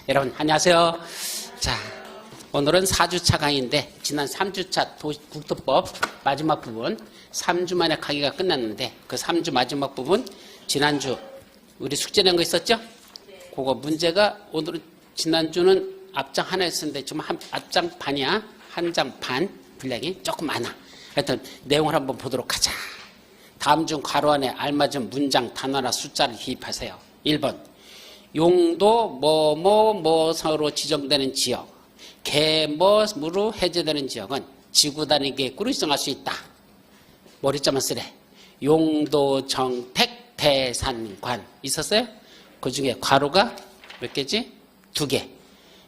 여러분 안녕하세요. 자, 오늘은 4주차 강의인데 지난 3주차 국토법 마지막 부분 3주 만에 강의가 끝났는데 그 3주 마지막 부분 지난주 우리 숙제 낸 거 있었죠? 그거 문제가 오늘은 지난주는 앞장 하나 했었는데 지금 앞장 반이야. 한 장 반 분량이 조금 많아. 하여튼 내용을 한번 보도록 하자. 다음 중 괄호 안에 알맞은 문장 단어나 숫자를 기입하세요. 1번 용도 뭐뭐뭐서로 지정되는 지역 개뭐무로 해제되는 지역은 지구 단위 계획구로 지정할 수 있다. 머리자만 쓰래. 용도 정택 대산관 있었어요? 그 중에 괄호가 몇 개지? 2개.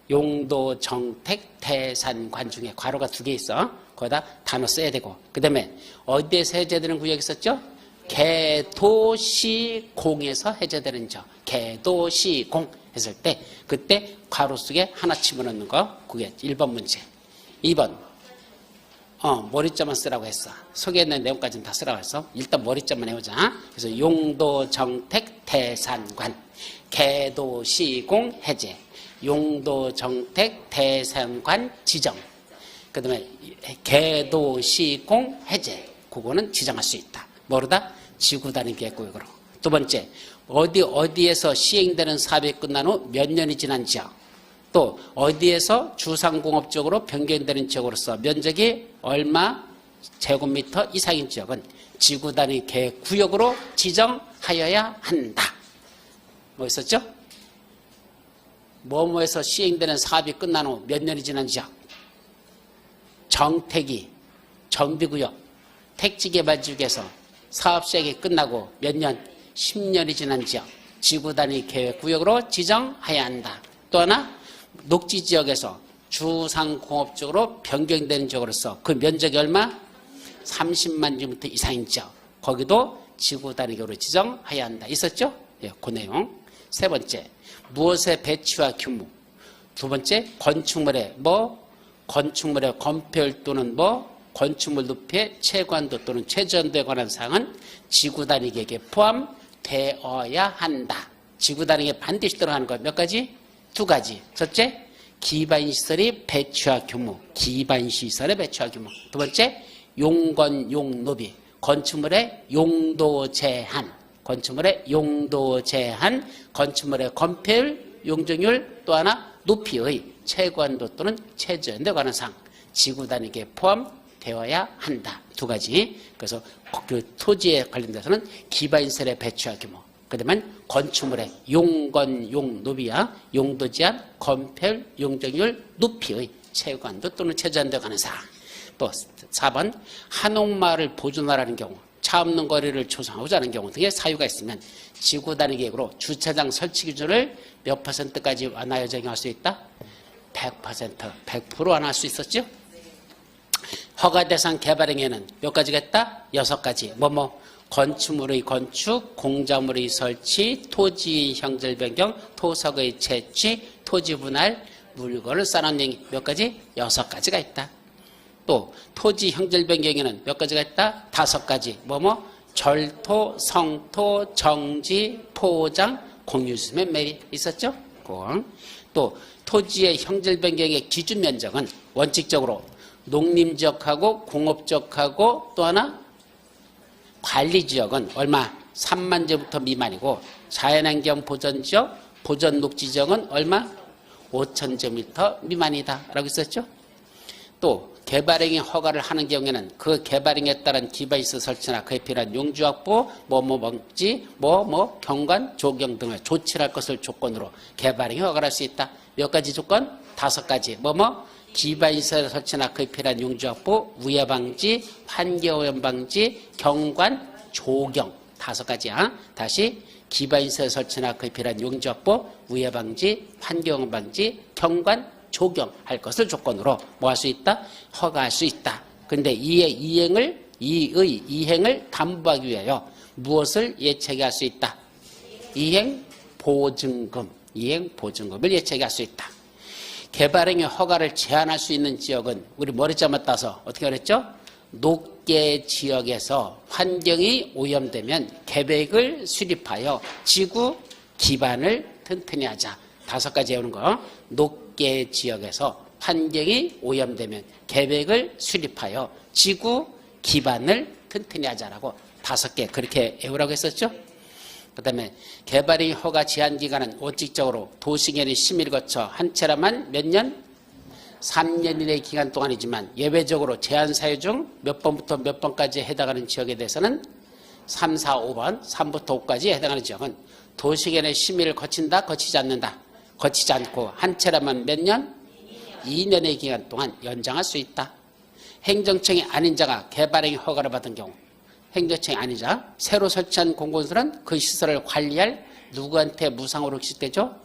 용도 정택 대산관 중에 괄호가 2개 있어. 거기다 단어 써야 되고. 그 다음에 어디에서 해제되는 구역이 있었죠? 개도시공에서 해제되는 지역. 개도시공 했을 때 그때 괄호 속에 하나 집어넣는 거. 그게 1번 문제. 2번 머리자만 쓰라고 했어. 소개했는 내용까지는 다 쓰라고 했어. 일단 머리자만 해보자. 그래서 용도 정택 대산관 개도시공 해제 용도 정택 대산관 지정 그 다음에 개도시공 해제 그거는 지정할 수 있다. 뭐로다? 지구 단위 계획구역으로. 두 번째 어디에서 시행되는 사업이 끝난 후 몇 년이 지난 지역 또 어디에서 주상공업적으로 변경되는 지역으로서 면적이 얼마 제곱미터 이상인 지역은 지구 단위 계획구역으로 지정하여야 한다. 뭐 있었죠? 뭐뭐에서 시행되는 사업이 끝난 후 몇 년이 지난 지역 정택이 정비구역 택지개발지역에서 사업 시행이 끝나고 몇 년? 10년이 지난 지역 지구 단위 계획구역으로 지정해야 한다. 또 하나 녹지지역에서 주상공업적으로 변경되는 지역으로서 그 면적이 얼마? 30만 제곱미터 이상인 지역 거기도 지구 단위 계획으로 지정해야 한다. 있었죠? 예, 그 내용. 세 번째 무엇의 배치와 규모 두 번째 건축물의 건축물의 건폐율 또는 건축물 높이의 최고한도 또는 최저한도에 관한 사항은 지구 단위 계획에 포함되어야 한다. 지구 단위 계획에 반드시 들어가는 것 몇 가지? 2가지. 첫째, 기반시설의 배치와 규모. 기반시설의 배치와 규모. 두 번째, 용건, 용노비. 건축물의 용도 제한. 건축물의 용도 제한. 건축물의 건폐율, 용적률 또 하나 높이의 최고한도 또는 최저한도에 관한 사항. 지구 단위 계획에 포함되어야 한다. 2가지. 그래서 그 토지에 관련돼서는 기반시설의 배치와 규모. 그 다음에 건축물의 용건, 용노비와 용도 제한, 건폐율, 용적률, 높이의 최고한도 또는 최저한도에 관한 사항. 또 4번 한옥마을을 보존하라는 경우 차 없는 거리를 조성하고자 하는 경우 등의 사유가 있으면 지구 단위 계획으로 주차장 설치 기준을 몇 %까지 완화하여 적용할 수 있다? 100%, 100% 완화할 수 있었죠? 허가 대상 개발행위는 몇 가지가 있다? 6가지. 건축물의 건축, 공작물의 설치, 토지 형질 변경, 토석의 채취, 토지 분할, 물건을 쌓아놓는 행위 몇 가지? 6가지가 있다. 또 토지 형질 변경에는 몇 가지가 있다? 5가지. 절토, 성토, 정지, 포장, 공유수면 매립 있었죠? 또 토지의 형질 변경의 기준 면적은 원칙적으로 농림지역하고 공업지역하고 또 하나 관리지역은 얼마? 3만 제곱미터 미만이고 자연환경 보전지역, 보전녹지지역은 얼마? 5천 제곱미터 미만이다 라고 있었죠? 또 개발행위 허가를 하는 경우에는 그 개발행위에 따른 기반시설 설치나 그에 필요한 용지 확보, 방지, 경관, 조경 등을 조치를 할 것을 조건으로 개발행위 허가를 할 수 있다. 몇 가지 조건? 5가지. 기반시설 설치나 그에 필요한 용지 확보, 우회 방지, 환경오염 방지, 경관, 조경 5가지야. 다시 기반시설 설치나 그에 필요한 용지 확보, 우회 방지, 환경오염 방지, 경관, 조경할 것을 조건으로 뭐 할 수 있다? 허가할 수 있다. 그런데 이의 이행을 담보하기 위하여 무엇을 예측할 수 있다? 이행보증금을 예측할 수 있다. 개발행위 허가를 제한할 수 있는 지역은 우리 머리자만 따서 어떻게 그랬죠? 녹계 지역에서 환경이 오염되면 계획을 수립하여 지구 기반을 튼튼히 하자. 5가지 외우는 거. 녹계 지역에서 환경이 오염되면 계획을 수립하여 지구 기반을 튼튼히 하자라고 5개 그렇게 외우라고 했었죠. 그 다음에 개발의 허가 제한 기간은 원칙적으로 도시계획의 심의를 거쳐 한 차례만 몇 년? 3년 이내의 기간 동안이지만 예외적으로 제한 사유 중 몇 번부터 몇 번까지 해당하는 지역에 대해서는 3, 4, 5번, 3부터 5까지 해당하는 지역은 도시계획의 심의를 거친다, 거치지 않는다. 거치지 않고 한 차례만 몇 년? 2년의 기간 동안 연장할 수 있다. 행정청이 아닌 자가 개발행위 허가를 받은 경우 행정청이 아닌 자, 새로 설치한 공공시설은 그 시설을 관리할 누구한테 무상으로 기수되죠?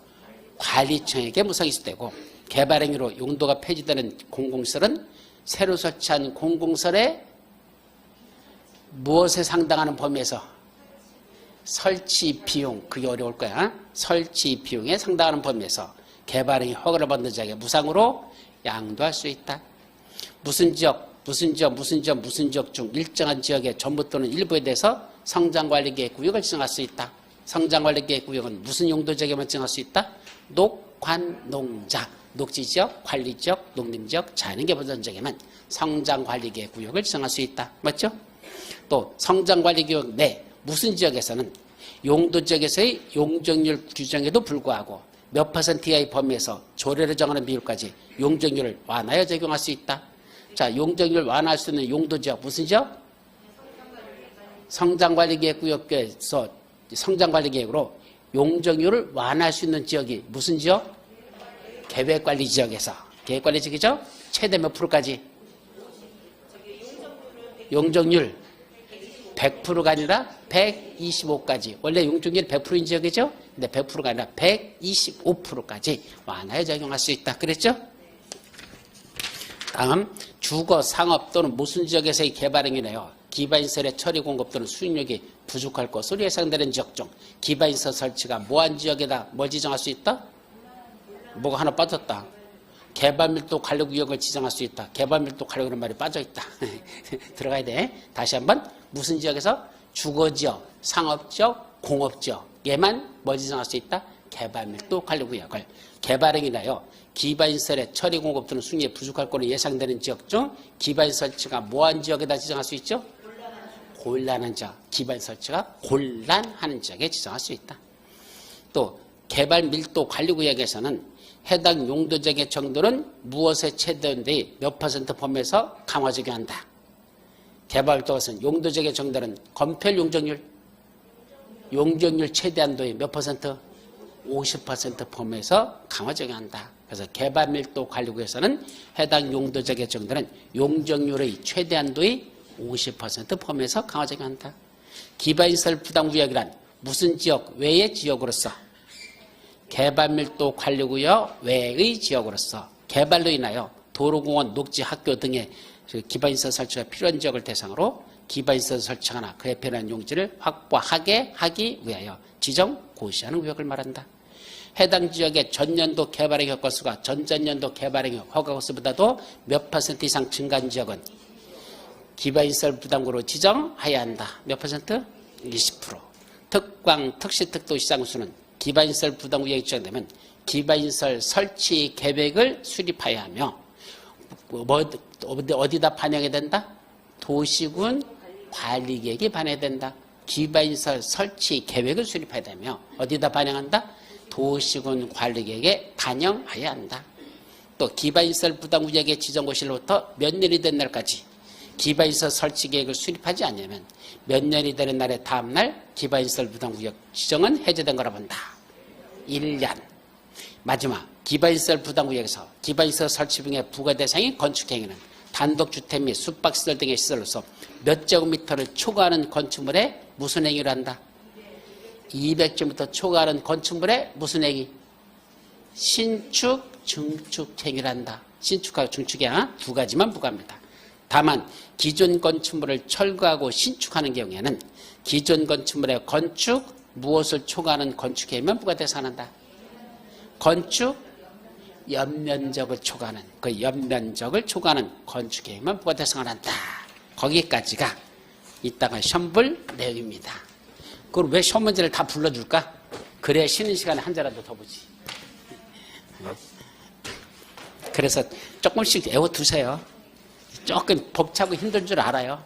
관리청에게 무상이 기수되고 개발행위로 용도가 폐지되는 공공시설은 새로 설치한 공공시설에 무엇에 상당하는 범위에서 설치 비용, 그게 어려울 거야. 설치 비용에 상당하는 범위에서 개발행위 허가를 받는 자에게 무상으로 양도할 수 있다. 무슨 지역 중 일정한 지역의 전부 또는 일부에 대해서 성장관리계획 구역을 지정할 수 있다. 성장관리계획 구역은 무슨 용도지역에만 지정할 수 있다? 녹관농자, 녹지지역, 관리지역, 농림지역, 자연개발지역에만 성장관리계획 구역을 지정할 수 있다. 맞죠? 또 성장관리구역 내 무슨 지역에서는 용도지역에서의 용적률 규정에도 불구하고 몇 퍼센트 이하의 범위에서 조례를 정하는 비율까지 용적률을 완화하여 적용할 수 있다. 자, 용적률 완화할 수 있는 용도지역 무슨 지역? 성장관리계획구역에서 성장관리계획으로 용적률을 완화할 수 있는 지역이 무슨 지역? 계획관리지역에서. 계획관리지역이죠? 최대 몇 프로까지? 용적률 100%가 아니라 125까지. 원래 용적률이 100%인 지역이죠? 근데 100%가 아니라 125%까지 완화해 적용할 수 있다. 그랬죠? 다음, 주거, 상업 또는 무슨 지역에서의 개발행위네요. 기반시설의 처리 공급 또는 수익력이 부족할 것으로 예상되는 지역 중 기반시설 설치가 뭐한 지역에다 뭘 지정할 수 있다? 뭐가 하나 빠졌다. 개발밀도 관리구역을 지정할 수 있다. 개발밀도 관리구역이라는 말이 빠져있다. 들어가야 돼. 다시 한번 무슨 지역에서 주거지역, 상업지역, 공업지역에만 뭘 지정할 수 있다? 개발밀도 관리구역을. 개발행위나요. 기반시설의 처리 공급 또는 수익이 부족할 거로 예상되는 지역 중 기반시설 설치가 뭐한 지역에다 지정할 수 있죠? 곤란한 지역. 기반시설 설치가 곤란하는 지역에 지정할 수 있다. 또 개발밀도 관리구역에서는 해당 용도지역의 정도는 무엇에 최대한데 몇 퍼센트 범위에서 강화 적용한다. 개발도에서는 용도지역의 정도는 건폐율 용적률 최대한도의 몇 퍼센트? 50% 범위에서 강화 적용한다. 그래서 개발밀도 관리구에서는 해당 용도지역의 정도는 용적률의 최대한도의 50% 범위에서 강화 적용한다. 기반시설 부담구역이란 무슨 지역 외의 지역으로서 개발밀도 관리구역 외의 지역으로서 개발로 인하여 도로공원, 녹지, 학교 등의 기반시설 설치가 필요한 지역을 대상으로 기반시설 설치하거나 그에 필요한 용지를 확보하게 하기 위하여 지정, 고시하는 구역을 말한다. 해당 지역의 전년도 개발행위 건수가 전전년도 개발행위 허가 건수보다도 몇 퍼센트 이상 증가한 지역은 기반시설 부담구로 지정해야 한다. 몇 퍼센트? 20%. 특광, 특시특도 시장수는 기반시설 부담구역이 지정되면 기반시설 설치 계획을 수립해야 하며 어디다 반영해야 된다? 도시군 관리계획에 반영해야 된다. 기반시설 설치 계획을 수립해야 되며 어디다 반영한다? 도시군 관리계획에 반영해야 한다. 또 기반시설 부담구역의 지정고시로부터 몇 년이 된 날까지 기반시설 설치 계획을 수립하지 않으면 몇 년이 되는 날의 다음 날 기반시설 부담구역 지정은 해제된 거라 본다. 1년. 마지막, 기반시설 부담구역에서 기반시설 설치 등의 부과 대상인 건축행위는 단독주택 및 숙박시설 등의 시설로서 몇 제곱미터를 초과하는 건축물에 무슨 행위를 한다? 200제곱미터 초과하는 건축물에 무슨 행위? 신축, 증축 행위를 한다. 신축하고 증축이야. 두 가지만 부과합니다. 다만 기존 건축물을 철거하고 신축하는 경우에는 기존 건축물의 건축, 무엇을 초과하는 건축 행위만 부과 대상한다. 건축, 연면적을 초과하는, 그 연면적을 초과하는 건축 행위만 부과 대상을 한다. 거기까지가 이따가 시험 볼 내용입니다. 그럼 왜 시험 문제를 다 불러줄까? 그래야 쉬는 시간에 한 자라도 더 보지. 그래서 조금씩 애워두세요. 조금 벅차고 힘든 줄 알아요.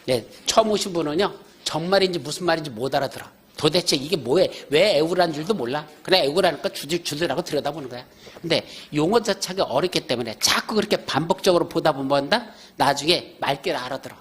네, 처음 오신 분은요, 정말인지 무슨 말인지 못 알아들어. 도대체 이게 뭐에, 왜 애우라는 줄도 몰라. 그래, 애우라니까 주들하고 들여다보는 거야. 근데 용어 자체가 어렵기 때문에 자꾸 그렇게 반복적으로 보다 보면 뭔다? 나중에 말귀를 알아들어.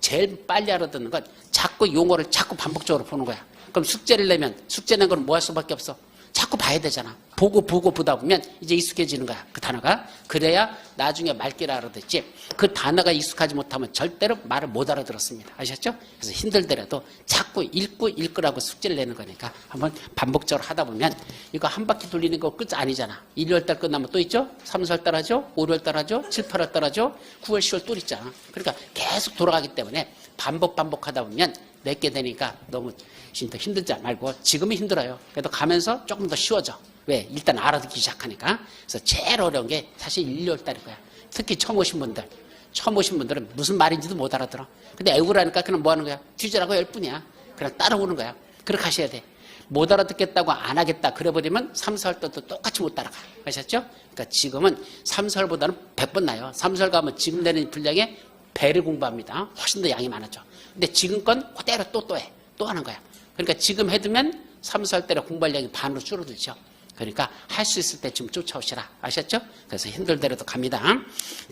제일 빨리 알아듣는 건 자꾸 용어를 자꾸 반복적으로 보는 거야. 그럼 숙제를 내면, 숙제 낸 건 뭐 할 수밖에 없어? 자꾸 봐야 되잖아. 보고 보다 보면 이제 익숙해지는 거야. 그 단어가. 그래야 나중에 말귀를 알아듣지. 그 단어가 익숙하지 못하면 절대로 말을 못 알아들었습니다. 아셨죠? 그래서 힘들더라도 자꾸 읽으라고 숙제를 내는 거니까 한번 반복적으로 하다 보면 이거 한 바퀴 돌리는 거 끝 아니잖아. 1, 2월달 끝나면 또 있죠? 3, 4월달 하죠? 5, 6월달 하죠? 7, 8월달 하죠? 9월, 10월 또 있잖아. 그러니까 계속 돌아가기 때문에 반복하다 보면 내게 되니까 너무 힘들지 말고 지금은 힘들어요. 그래도 가면서 조금 더 쉬워져. 왜? 일단 알아듣기 시작하니까. 그래서 제일 어려운 게 사실 1, 2월달일 거야. 특히 처음 오신 분들은 무슨 말인지도 못 알아들어. 근데 애우라니까 그냥 뭐 하는 거야? 뒤지라고 할 뿐이야. 그냥 따라오는 거야. 그렇게 하셔야 돼. 못 알아듣겠다고 안 하겠다 그래버리면 3, 4월달도 똑같이 못 따라가. 아셨죠? 그러니까 지금은 3, 4월보다는 100번 나요. 3, 4월 가면 지금 내는 분량에 배를 공부합니다. 훨씬 더 양이 많아져. 근데 지금 건 그대로 또 해. 또 하는 거야. 그러니까 지금 해두면 3, 4월 때로 공부할 양이 반으로 줄어들죠. 그러니까 할 수 있을 때 지금 쫓아오시라. 아셨죠? 그래서 힘들더라도 갑니다.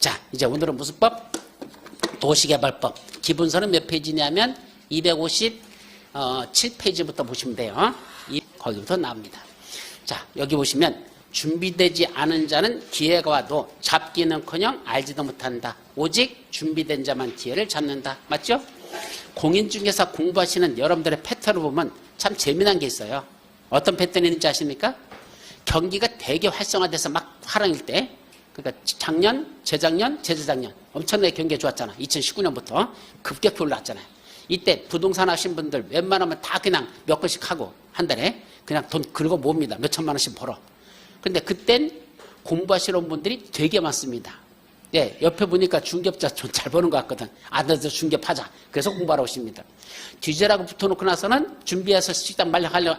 자, 이제 오늘은 무슨 법? 도시개발법. 기본서는 몇 페이지냐면 257페이지부터 보시면 돼요. 거기부터 나옵니다. 자, 여기 보시면 준비되지 않은 자는 기회가 와도 잡기는커녕 알지도 못한다. 오직 준비된 자만 기회를 잡는다. 맞죠? 공인중개사 공부하시는 여러분들의 패턴을 보면 참 재미난 게 있어요. 어떤 패턴이 있는지 아십니까? 경기가 되게 활성화돼서 막 화랑일 때, 그러니까 작년, 재작년, 재재작년 엄청나게 경기가 좋았잖아. 2019년부터 급격히 올라왔잖아요. 이때 부동산 하신 분들 웬만하면 다 그냥 몇 건씩 하고 한 달에 그냥 돈 긁어 모읍니다. 몇 천만 원씩 벌어. 근데 그땐 공부하시는 분들이 되게 많습니다. 예, 옆에 보니까 중개업자 좀 잘 버는 것 같거든. 아들도 중개하자. 그래서 공부하러 오십니다. 뒤져라고 붙어놓고 나서는 준비해서 시작하려고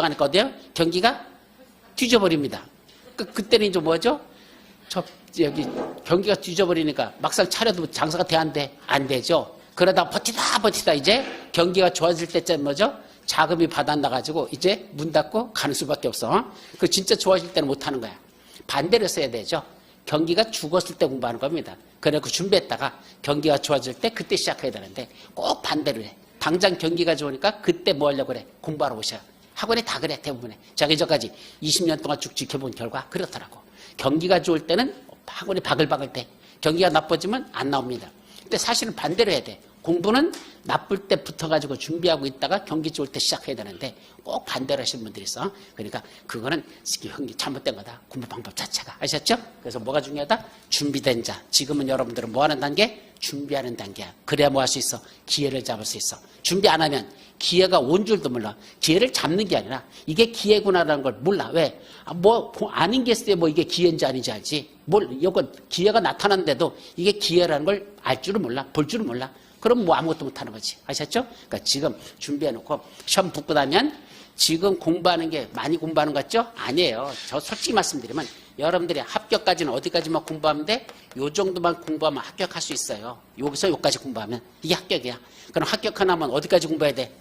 하니까 어때요? 경기가 뒤져버립니다. 그때는 이제 뭐죠? 여기 경기가 뒤져버리니까 막상 차려도 장사가 돼, 안 돼? 안 되죠. 그러다 버티다 이제 경기가 좋아질 때쯤 뭐죠? 자금이 바닥나가지고 이제 문 닫고 가는 수밖에 없어. 그 진짜 좋아질 때는 못하는 거야. 반대로 써야 되죠. 경기가 죽었을 때 공부하는 겁니다. 그래서 준비했다가 경기가 좋아질 때 그때 시작해야 되는데 꼭 반대로 해. 당장 경기가 좋으니까 그때 뭐 하려고 그래? 공부하러 오셔. 학원에 다 그래, 대부분에. 자기 저까지 20년 동안 쭉 지켜본 결과 그렇더라고. 경기가 좋을 때는 학원이 바글바글 돼. 경기가 나빠지면 안 나옵니다. 근데 사실은 반대로 해야 돼. 공부는 나쁠 때 붙어가지고 준비하고 있다가 경기 좋을 때 시작해야 되는데 꼭 반대로 하시는 분들이 있어. 그러니까 그거는 잘못된 거다. 공부 방법 자체가. 아셨죠? 그래서 뭐가 중요하다? 준비된 자. 지금은 여러분들은 뭐 하는 단계? 준비하는 단계야. 그래야 뭐 할 수 있어? 기회를 잡을 수 있어. 준비 안 하면 기회가 온 줄도 몰라. 기회를 잡는 게 아니라 이게 기회구나라는 걸 몰라. 왜? 아는 게 있을 때 뭐 이게 기회인지 아닌지 알지. 이건 기회가 나타났는데도 이게 기회라는 걸 알 줄은 몰라. 볼 줄은 몰라. 그럼 뭐 아무것도 못하는 거지. 아셨죠? 그러니까 지금 준비해놓고 시험 붙고 나면 지금 공부하는 게 많이 공부하는 것 같죠? 아니에요. 저 솔직히 말씀드리면 여러분들이 합격까지는 어디까지만 공부하면 돼? 요 정도만 공부하면 합격할 수 있어요. 여기서 여기까지 공부하면 이게 합격이야. 그럼 합격하려면 어디까지 공부해야 돼?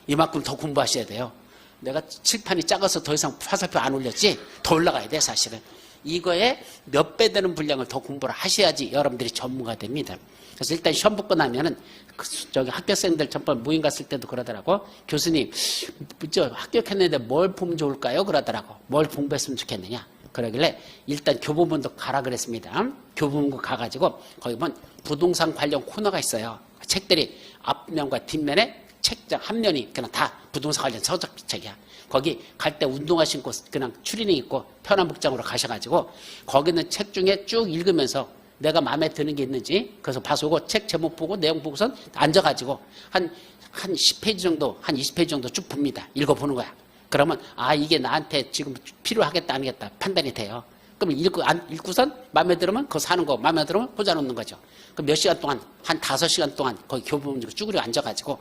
이만큼 더 공부하셔야 돼요. 내가 칠판이 작아서 더 이상 화살표 안 올렸지? 더 올라가야 돼, 사실은. 이거에 몇 배 되는 분량을 더 공부를 하셔야지 여러분들이 전문가 됩니다. 그래서 일단 시험 붙고 나면은 저기 학교생들 전번 모임 갔을 때도 그러더라고. 교수님, 합격했는데 뭘 보면 좋을까요? 그러더라고. 뭘 공부했으면 좋겠느냐? 그러길래 일단 교보문도 가라 그랬습니다. 교보문 가가지고 거기 보면 부동산 관련 코너가 있어요. 책들이 앞면과 뒷면에 책장 한 면이 그냥 다 부동산 관련 서적책이야. 거기 갈 때 운동화 신고 그냥 추리닝 입고 편한 복장으로 가셔가지고 거기 있는 책 중에 쭉 읽으면서 내가 마음에 드는 게 있는지 그래서 봐서 책 제목 보고 내용 보고선 앉아가지고 한 10페이지 정도 한 20페이지 정도 쭉 봅니다. 읽어보는 거야. 그러면 이게 나한테 지금 필요하겠다 아니겠다 판단이 돼요. 그럼 읽고선 마음에 들으면 그거 사는 거 마음에 들으면 꽂아놓는 거죠. 그럼 몇 시간 동안 한 5시간 동안 거기 교보문으로 쭈그려 앉아가지고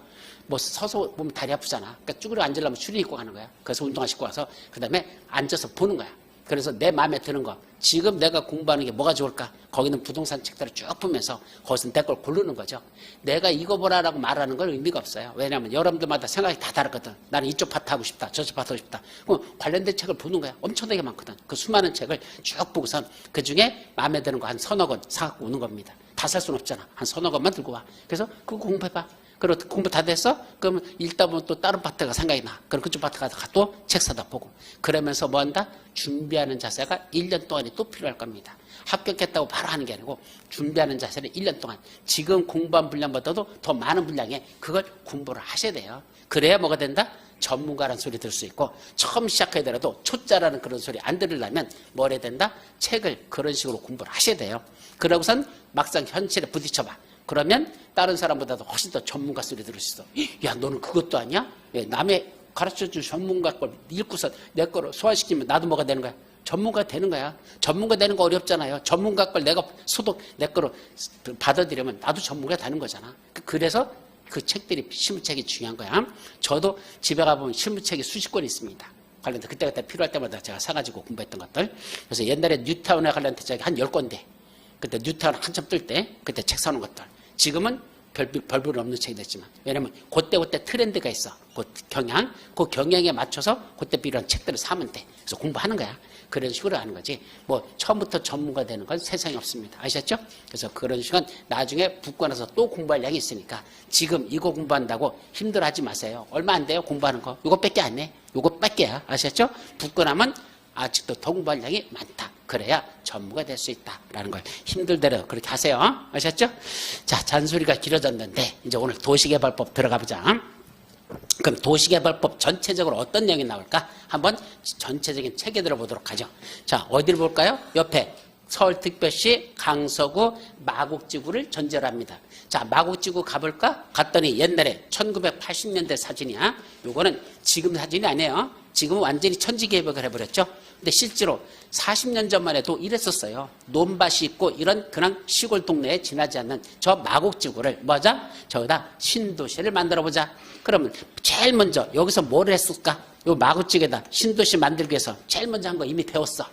뭐 서서 보면 다리 아프잖아. 그러니까 쭈그려 앉으려면 추리 입고 가는 거야. 그래서 운동화 신고 와서 그 다음에 앉아서 보는 거야. 그래서 내 마음에 드는 거, 지금 내가 공부하는 게 뭐가 좋을까? 거기는 부동산 책들을 쭉 보면서 거기서 내 걸 고르는 거죠. 내가 이거 보라라고 말하는 건 의미가 없어요. 왜냐하면 여러분들마다 생각이 다 다르거든. 나는 이쪽 파트 하고 싶다, 저쪽 파트 하고 싶다. 그럼 관련된 책을 보는 거야. 엄청나게 많거든. 그 수많은 책을 쭉 보고선 그 중에 마음에 드는 거 한 서너 권 사갖고 오는 겁니다. 다 살 수는 없잖아. 한 서너 권만 들고 와. 그래서 그거 공부해봐. 그리고 공부 다 됐어? 그러면 읽다 보면 또 다른 파트가 생각이 나. 그럼 그쪽 파트 가서 또 책 사다 보고. 그러면서 뭐 한다? 준비하는 자세가 1년 동안이 또 필요할 겁니다. 합격했다고 바로 하는 게 아니고 준비하는 자세를 1년 동안 지금 공부한 분량보다도 더 많은 분량에 그걸 공부를 하셔야 돼요. 그래야 뭐가 된다? 전문가라는 소리 들을 수 있고 처음 시작하더라도 초짜라는 그런 소리 안 들으려면 뭘 해야 된다? 책을 그런 식으로 공부를 하셔야 돼요. 그러고선 막상 현실에 부딪혀봐. 그러면 다른 사람보다도 훨씬 더 전문가 소리 들을 수 있어. 야, 너는 그것도 아니야? 예, 남의 가르쳐준 전문가 걸 읽고서 내 거로 소화시키면 나도 뭐가 되는 거야? 전문가 되는 거야. 전문가 되는 거 어렵잖아요. 전문가 걸 내가 소독 내 거로 받아들이면 나도 전문가 되는 거잖아. 그래서 그 책들이 실무책이 중요한 거야. 저도 집에 가보면 실무책이 수십 권 있습니다. 관련된 그때그때 필요할 때마다 제가 사가지고 공부했던 것들. 그래서 옛날에 뉴타운에 관련된 책이 한 10권대. 그때 뉴타운 한참 뜰 때 그때 책 사는 것들. 지금은 별볼 없는 책이 됐지만 왜냐면 그때 트렌드가 있어. 그 경향, 그 경향에 맞춰서 그때 필요한 책들을 사면 돼. 그래서 공부하는 거야. 그런 식으로 하는 거지. 뭐 처음부터 전문가 되는 건 세상에 없습니다. 아셨죠? 그래서 그런 식은 나중에 붙고 나서 또 공부할 양이 있으니까 지금 이거 공부한다고 힘들어하지 마세요. 얼마 안 돼요 공부하는 거. 이거밖에 안 해. 이거밖에야. 아셨죠? 붙고 나면 아직도 더 공부할 양이 많다. 그래야 전무가 될 수 있다라는 걸 힘들대로 그렇게 하세요. 아셨죠? 자, 잔소리가 길어졌는데 이제 오늘 도시개발법 들어가 보자. 그럼 도시개발법 전체적으로 어떤 내용이 나올까? 한번 전체적인 체계 들어보도록 하죠. 자, 어디를 볼까요? 옆에 서울특별시 강서구 마곡지구를 전제로 합니다. 자, 마곡지구 가볼까? 갔더니 옛날에 1980년대 사진이야. 요거는 지금 사진이 아니에요. 지금은 완전히 천지개벽을 해버렸죠. 근데 실제로 40년 전만 해도 이랬었어요. 논밭이 있고 이런 그냥 시골 동네에 지나지 않는 저 마곡지구를 뭐자? 저기다 신도시를 만들어보자. 그러면 제일 먼저 여기서 뭘 했을까? 요 마곡지구에다 신도시 만들기 위해서 제일 먼저 한 거 이미 배웠어.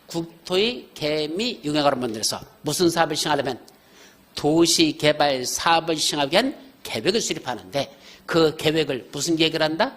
국토의 개미 융합을 만들어서 무슨 사업을 시행하려면 도시개발 사업을 시행하기 위한 계획을 수립하는데 그 계획을 무슨 계획을 한다?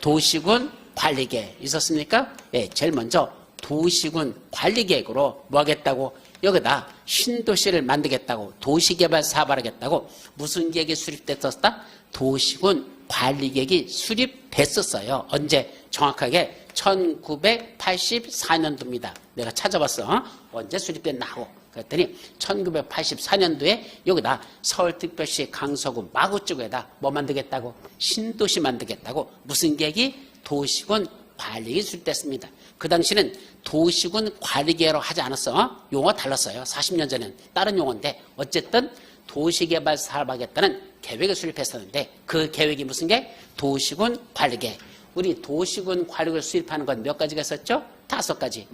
도시군 관리계획 있었습니까? 예, 제일 먼저 도시군 관리계획으로 뭐 하겠다고? 여기다 신도시를 만들겠다고 도시개발 사업을 하겠다고 무슨 계획이 수립됐었다? 도시군 관리계획이 수립됐었어요. 언제? 정확하게 1984년도입니다. 내가 찾아봤어. 언제 수립됐나 하고. 그랬더니 1984년도에 여기다 서울특별시 강서구 마곡지구에다 뭐 만들겠다고? 신도시 만들겠다고 무슨 계획이? 도시군 관리계획이 수립됐습니다. 그 당시는 도시군 관리계획으로 하지 않았어. 용어 달랐어요. 40년 전엔 다른 용어인데 어쨌든 도시개발 사업하겠다는 계획을 수립했었는데 그 계획이 무슨 계획? 도시군 관리계획. 우리 도시군 관리계획을 수립하는 건 몇 가지가 있었죠? 5가지.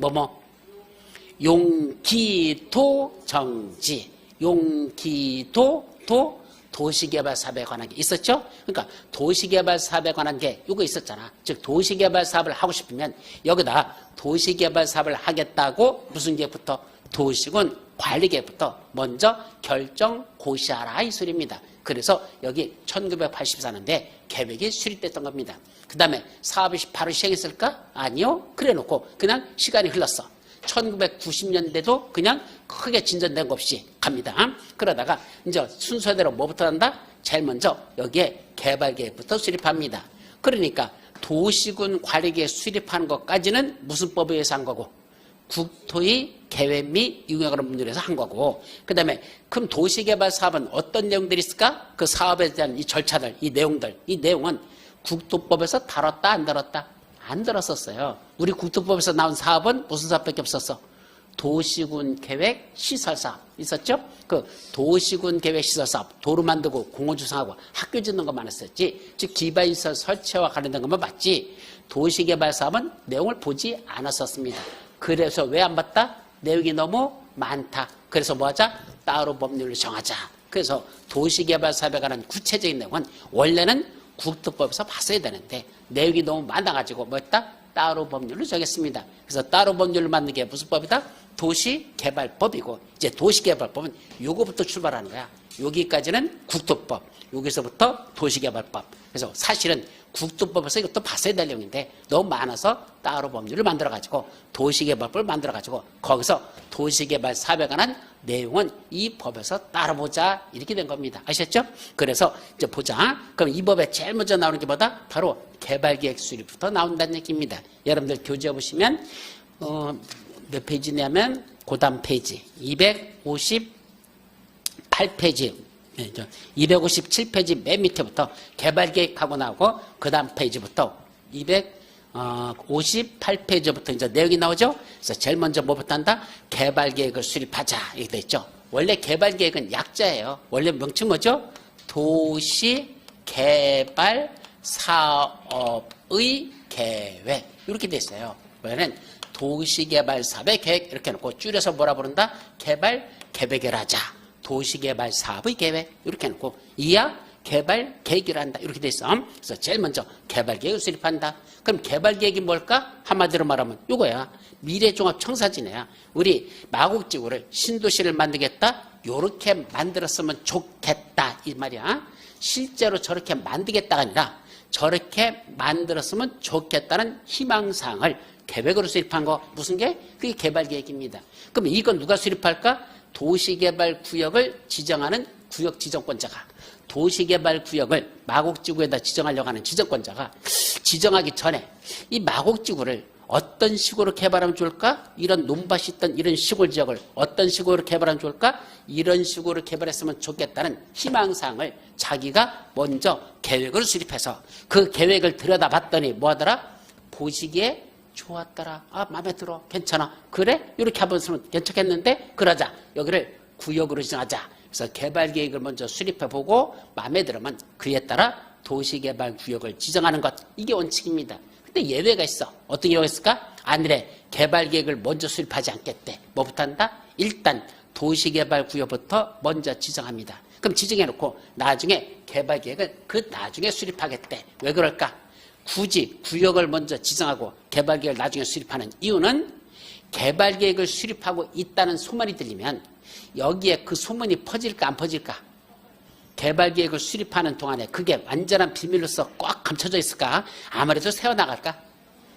용기도 정지. 용기도 도시개발 사업에 관한 게 있었죠? 그러니까 도시개발 사업에 관한 게 이거 있었잖아. 즉 도시개발 사업을 하고 싶으면 여기다 도시개발 사업을 하겠다고 무슨 계획부터? 도시군 관리계획부터 먼저 결정 고시하라 이 소리입니다. 그래서 여기 1984년대 계획이 수립됐던 겁니다. 그 다음에 사업이 바로 시행했을까? 아니요. 그래 놓고 그냥 시간이 흘렀어. 1990년대도 그냥 크게 진전된 것 없이 갑니다. 그러다가 이제 순서대로 뭐부터 한다? 제일 먼저 여기에 개발계획부터 수립합니다. 그러니까 도시군 관리계획 수립하는 것까지는 무슨 법에 의해서 한 거고? 국토의 계획 및 융합을 문제에서 한 거고. 그 다음에 그럼 도시개발 사업은 어떤 내용들이 있을까? 그 사업에 대한 이 절차들, 이 내용들, 이 내용은 국토법에서 다뤘다 안 다뤘다? 안 들었었어요. 우리 국토법에서 나온 사업은 무슨 사업밖에 없었어? 도시군 계획 시설 사업 있었죠? 그 도시군 계획 시설 사업, 도로 만들고 공원 조성하고 학교 짓는 것만 했었지. 즉 기반시설 설치와 관련된 것만 봤지. 도시개발 사업은 내용을 보지 않았었습니다. 그래서 왜 안 봤다? 내용이 너무 많다. 그래서 뭐 하자? 따로 법률을 정하자. 그래서 도시개발사업에 관한 구체적인 내용은 원래는 국토법에서 봤어야 되는데 내용이 너무 많아가지고 뭐였다? 따로 법률을 정했습니다. 그래서 따로 법률을 만든 게 무슨 법이다? 도시개발법이고 이제 도시개발법은 요거부터 출발하는 거야. 여기까지는 국토법, 여기서부터 도시개발법. 그래서 사실은 국토법에서 이것도 봤어야 될 내용인데 너무 많아서 따로 법률을 만들어가지고 도시개발법을 만들어가지고 거기서 도시개발 사업에 관한 내용은 이 법에서 따라보자 이렇게 된 겁니다. 아셨죠? 그래서 이제 보자. 그럼 이 법에 제일 먼저 나오는 게 뭐다? 바로 개발계획 수립부터 나온다는 얘기입니다. 여러분들 교재 보시면 몇 페이지냐면 그 다음 페이지 258페이지 257페이지 맨 밑에부터 개발계획하고 나오고 그 다음 페이지부터 258페이지부터 이제 내용이 나오죠. 그래서 제일 먼저 뭐부터 한다? 개발계획을 수립하자 이렇게 돼 있죠. 원래 개발계획은 약자예요. 원래 명칭 뭐죠? 도시개발사업의 계획 이렇게 돼 있어요. 원래는 도시개발사업의 계획 이렇게 놓고 줄여서 뭐라 부른다? 개발계획을 하자. 도시개발 사업의 계획 이렇게 해놓고 이하 개발 계획을 한다 이렇게 돼 있어. 그래서 제일 먼저 개발 계획을 수립한다. 그럼 개발 계획이 뭘까? 한마디로 말하면 이거야. 미래종합청사진이야. 우리 마곡지구를 신도시를 만들겠다. 요렇게 만들었으면 좋겠다 이 말이야. 실제로 저렇게 만들겠다가 아니라 저렇게 만들었으면 좋겠다는 희망사항을 계획으로 수립한 거 무슨 게? 그게 개발 계획입니다. 그럼 이건 누가 수립할까? 도시개발구역을 지정하는 구역 지정권자가 도시개발구역을 마곡지구에다 지정하려고 하는 지정권자가 지정하기 전에 이 마곡지구를 어떤 식으로 개발하면 좋을까? 이런 논밭이 있던 이런 시골 지역을 어떤 식으로 개발하면 좋을까? 이런 식으로 개발했으면 좋겠다는 희망사항을 자기가 먼저 계획을 수립해서 그 계획을 들여다봤더니 뭐하더라? 보시기에 좋았더라. 아, 마음에 들어. 괜찮아. 그래? 이렇게 한번 쓰면 괜찮겠는데? 그러자. 여기를 구역으로 지정하자. 그래서 개발계획을 먼저 수립해보고 마음에 들으면 그에 따라 도시개발구역을 지정하는 것. 이게 원칙입니다. 근데 예외가 있어. 어떤 경우가 있을까? 아니래. 개발계획을 먼저 수립하지 않겠대. 뭐부터 한다? 일단 도시개발구역부터 먼저 지정합니다. 그럼 지정해놓고 나중에 개발계획을 그 나중에 수립하겠대. 왜 그럴까? 굳이 구역을 먼저 지정하고 개발계획을 나중에 수립하는 이유는 개발계획을 수립하고 있다는 소문이 들리면 여기에 그 소문이 퍼질까 안 퍼질까? 개발계획을 수립하는 동안에 그게 완전한 비밀로서 꽉 감춰져 있을까? 아무래도 새어나갈까?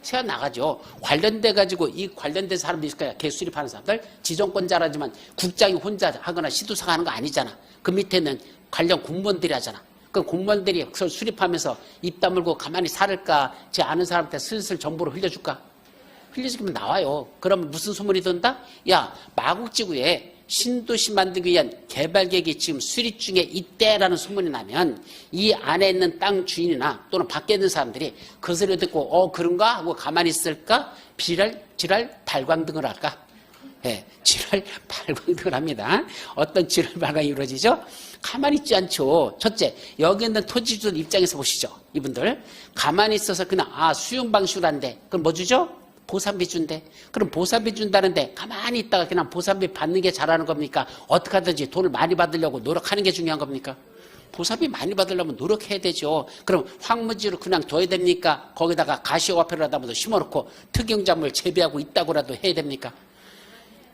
새어나가죠. 관련돼 가지고 이 관련된 사람도 있을 거야. 계획 수립하는 사람들. 지정권자라지만 국장이 혼자 하거나 시도사가 하는 거 아니잖아. 그 밑에는 관련 공무원들이 하잖아. 그 공무원들이 그걸 수립하면서 입 다물고 가만히 살을까? 제 아는 사람한테 슬슬 정보를 흘려줄까? 흘려주면 나와요. 그러면 무슨 소문이 돈다? 야, 마곡지구에 신도시 만들기 위한 개발계획이 지금 수립 중에 있대라는 소문이 나면 이 안에 있는 땅 주인이나 또는 밖에 있는 사람들이 그 소리를 듣고 그런가? 하고 가만히 있을까? 지랄 발광등을 할까? 예, 지랄 발광등을 합니다. 어떤 지랄 발광이 이루어지죠? 가만히 있지 않죠. 첫째, 여기 있는 토지주들 입장에서 보시죠. 이분들 가만히 있어서 그냥 수용 방식으로 한대. 그럼 뭐 주죠? 보상비 준대. 그럼 보상비 준다는데 가만히 있다가 그냥 보상비 받는 게 잘하는 겁니까? 어떻게 하든지 돈을 많이 받으려고 노력하는 게 중요한 겁니까? 보상비 많이 받으려면 노력해야 되죠. 그럼 황무지로 그냥 둬야 됩니까? 거기다가 가시오와폐를 하다 보다 심어놓고 특용작물 재배하고 있다고라도 해야 됩니까?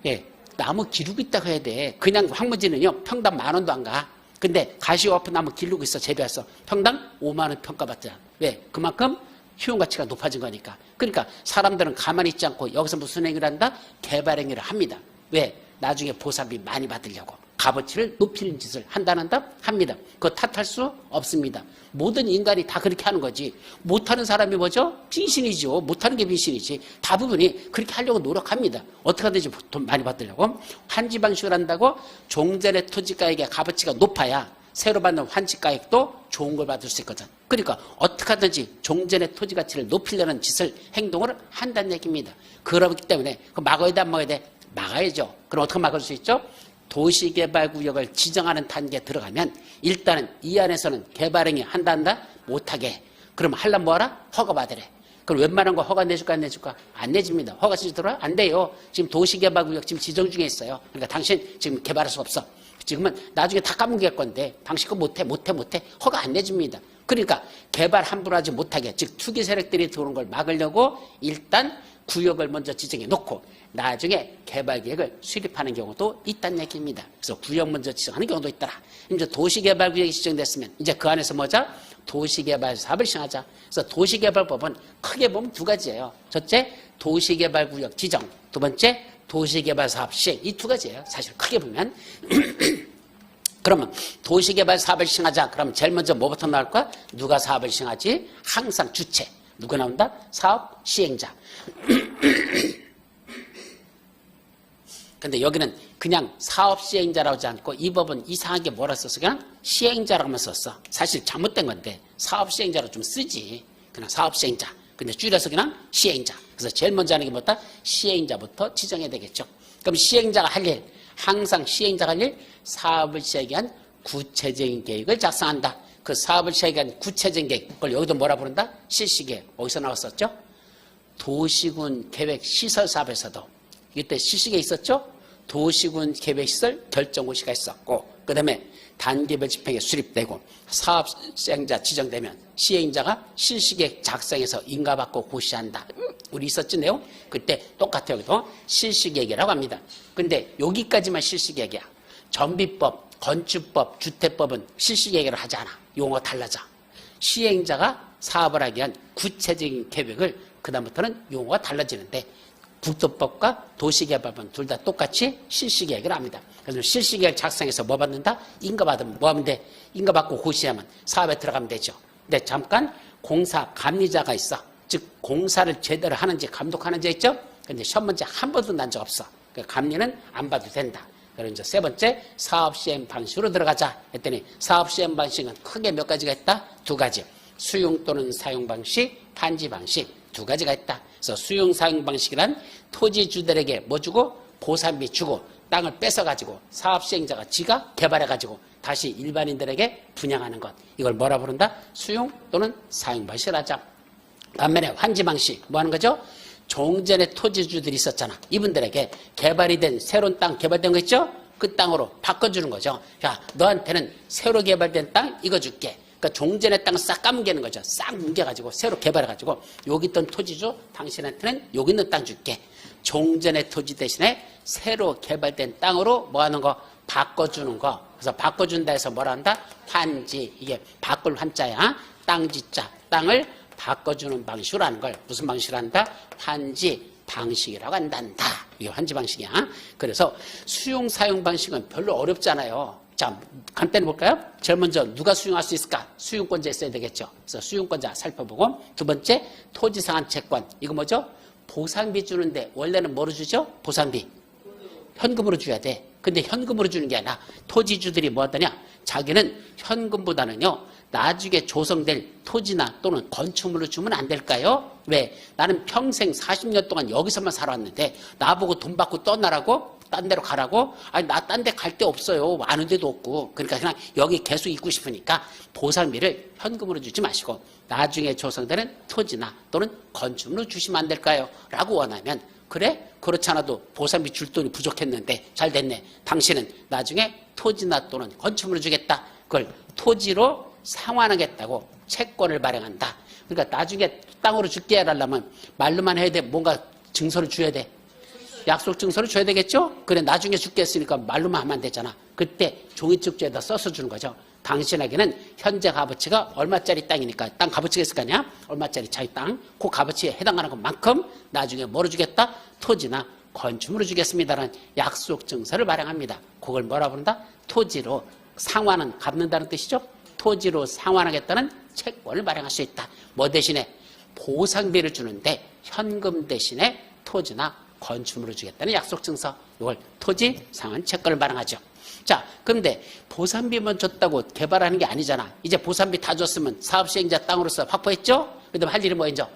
예, 나무 기르고 있다고 해야 돼. 그냥 황무지는요 평당 10,000원도 안 가. 근데 가시오와폐 나무 기르고 있어. 재배해서 평당 50,000원 평가받잖아. 왜? 그만큼 효용가치가 높아진 거니까. 그러니까 사람들은 가만히 있지 않고 여기서 무슨 행위를 한다? 개발행위를 합니다. 왜? 나중에 보상비 많이 받으려고 값어치를 높이는 짓을 한다는다? 합니다. 그거 탓할 수 없습니다. 모든 인간이 다 그렇게 하는 거지. 못하는 사람이 뭐죠? 빙신이죠. 못하는 게 빙신이지. 대부분이 그렇게 하려고 노력합니다. 어떻게 하든지 돈 많이 받으려고. 환지 방식을 한다고 종전의 토지가액의 값어치가 높아야 새로 받는 환지가액도 좋은 걸 받을 수 있거든. 그러니까 어떻게 하든지 종전의 토지 가치를 높이려는 짓을 행동을 한다는 얘기입니다. 그렇기 때문에 그 막아야 돼 안 막아야 돼? 막아야죠. 그럼 어떻게 막을 수 있죠? 도시개발구역을 지정하는 단계에 들어가면 일단은 이 안에서는 개발행위 한다 못하게. 그럼 하려면 뭐하라? 허가받으래. 그럼 웬만한 거 허가 내줄까 안 내줄까? 안 내줍니다. 허가 지시 들어와? 안 돼요. 지금 도시개발구역 지금 지정 중에 있어요. 그러니까 당신 지금 개발할 수 없어. 지금은 나중에 다 까먹을 건데 당신 거 못해 허가 안 내줍니다. 그러니까 개발 함부로 하지 못하게, 즉 투기 세력들이 들어오는 걸 막으려고 일단 구역을 먼저 지정해 놓고 나중에 개발 계획을 수립하는 경우도 있다는 얘기입니다. 그래서 구역 먼저 지정하는 경우도 있더라. 이제 도시개발구역이 지정됐으면 이제 그 안에서 뭐죠? 도시개발 사업을 시행하자. 그래서 도시개발법은 크게 보면 두 가지예요. 첫째, 도시개발구역 지정. 두 번째, 도시개발 사업 시행. 이 두 가지예요. 사실 크게 보면. 그러면 도시개발 사업을 시행하자. 그러면 제일 먼저 뭐부터 나올까? 누가 사업을 시행하지? 항상 주체. 누가 나온다? 사업 시행자. 근데 여기는 그냥 사업 시행자라고 하지 않고 이 법은 이상하게 뭐라 썼어? 그냥 시행자라고만 썼어. 사실 잘못된 건데 사업 시행자로 좀 쓰지. 그냥 사업 시행자. 근데 줄여서 그냥 시행자. 그래서 제일 먼저 하는 게 뭐다? 시행자부터 지정해야 되겠죠. 그럼 시행자가 할 일, 항상 시행자가 할 일, 사업을 시행한 구체적인 계획을 작성한다. 그 사업을 시행한 구체적인 계획, 그걸 여기도 뭐라 부른다? 실시계획. 어디서 나왔었죠? 도시군 계획 시설 사업에서도 이때 실시계획 있었죠? 도시군 계획시설 결정고시가 있었고, 그 다음에 단계별 집행에 수립되고 사업 시행자 지정되면 시행자가 실시계획 작성해서 인가받고 고시한다. 우리 있었지 내용? 그때 똑같아요. 여기도 실시계획이라고 합니다. 근데 여기까지만 실시계획이야. 전비법, 건축법, 주택법은 실시계획을 하지 않아. 용어 달라져. 시행자가 사업을 하기 위한 구체적인 계획을 그다음부터는 용어가 달라지는데 국토법과 도시개발법은 둘 다 똑같이 실시계획을 합니다. 그래서 실시계획 작성해서 뭐 받는다? 인가받으면 뭐 하면 돼? 인가받고 고시하면 사업에 들어가면 되죠. 근데 잠깐 공사 감리자가 있어. 즉 공사를 제대로 하는지 감독하는지 있죠? 근데 시험 문제 한 번도 난 적 없어. 그러니까 감리는 안 봐도 된다. 그리고 이제 세 번째 사업 시행 방식으로 들어가자 했더니 사업 시행 방식은 크게 몇 가지가 있다? 두 가지. 수용 또는 사용 방식, 판지 방식 두 가지가 있다. 그래서 수용 사용 방식이란 토지주들에게 뭐 주고 보상비 주고 땅을 뺏어가지고 사업 시행자가 지가 개발해가지고 다시 일반인들에게 분양하는 것. 이걸 뭐라 부른다? 수용 또는 사용 방식을 하자. 반면에 환지 방식 뭐 하는 거죠? 종전에 토지주들이 있었잖아. 이분들에게 개발이 된 새로운 땅 개발된 거 있죠? 그 땅으로 바꿔주는 거죠. 야, 너한테는 새로 개발된 땅 이거 줄게. 그러니까 종전의 땅을 싹 까뭉개는 거죠. 싹 뭉개가지고 새로 개발해가지고 여기 있던 토지주 당신한테는 여기 있는 땅 줄게. 종전의 토지 대신에 새로 개발된 땅으로 뭐 하는 거? 바꿔주는 거. 그래서 바꿔준다 해서 뭐라 한다? 환지. 이게 바꿀 환자야. 땅지자. 땅을 바꿔주는 방식으로 하는 걸 무슨 방식으로 한다? 환지 방식이라고 한단다. 이게 환지 방식이야. 그래서 수용 사용 방식은 별로 어렵잖아요. 자, 간단히 볼까요? 제일 먼저 누가 수용할 수 있을까? 수용권자 있어야 되겠죠. 그래서 수용권자 살펴보고 두 번째 토지상한 채권. 이거 뭐죠? 보상비 주는데 원래는 뭐로 주죠? 보상비. 현금으로 줘야 돼. 근데 현금으로 주는 게 아니라 토지주들이 뭐 하더냐? 자기는 현금보다는요. 나중에 조성될 토지나 또는 건축물로 주면 안 될까요? 왜? 나는 평생 40년 동안 여기서만 살아왔는데 나보고 돈 받고 떠나라고? 딴 데로 가라고? 아니 나 딴 데 갈 데 없어요. 아는 데도 없고. 그러니까 그냥 여기 계속 있고 싶으니까 보상비를 현금으로 주지 마시고 나중에 조성되는 토지나 또는 건축물로 주시면 안 될까요? 라고 원하면 그래? 그렇지 않아도 보상비 줄 돈이 부족했는데 잘 됐네. 당신은 나중에 토지나 또는 건축물을 주겠다. 그걸 토지로 상환하겠다고 채권을 발행한다. 그러니까 나중에 땅으로 줄게 하려면 말로만 해야 돼? 뭔가 증서를 줘야 돼? 약속 증서를 줘야 되겠죠? 그래 나중에 줄게 했으니까 말로만 하면 안 되잖아. 그때 종이축제에다 써서 주는 거죠. 당신에게는 현재 값어치가 얼마짜리 땅이니까 땅 값어치가 있을 거 아니야? 얼마짜리 자기 땅. 그 값어치에 해당하는 것만큼 나중에 뭐로 주겠다? 토지나 건축물로 주겠습니다라는 약속 증서를 발행합니다. 그걸 뭐라 부른다? 토지로 상환은 갚는다는 뜻이죠. 토지로 상환하겠다는 채권을 발행할 수 있다. 뭐 대신에 보상비를 주는데 현금 대신에 토지나 건축물을 주겠다는 약속 증서. 이걸 토지 상환 채권을 발행하죠. 자, 그런데 보상비만 줬다고 개발하는 게 아니잖아. 이제 보상비 다 줬으면 사업 시행자 땅으로서 확보했죠? 그 다음에 할 일이 뭐였죠?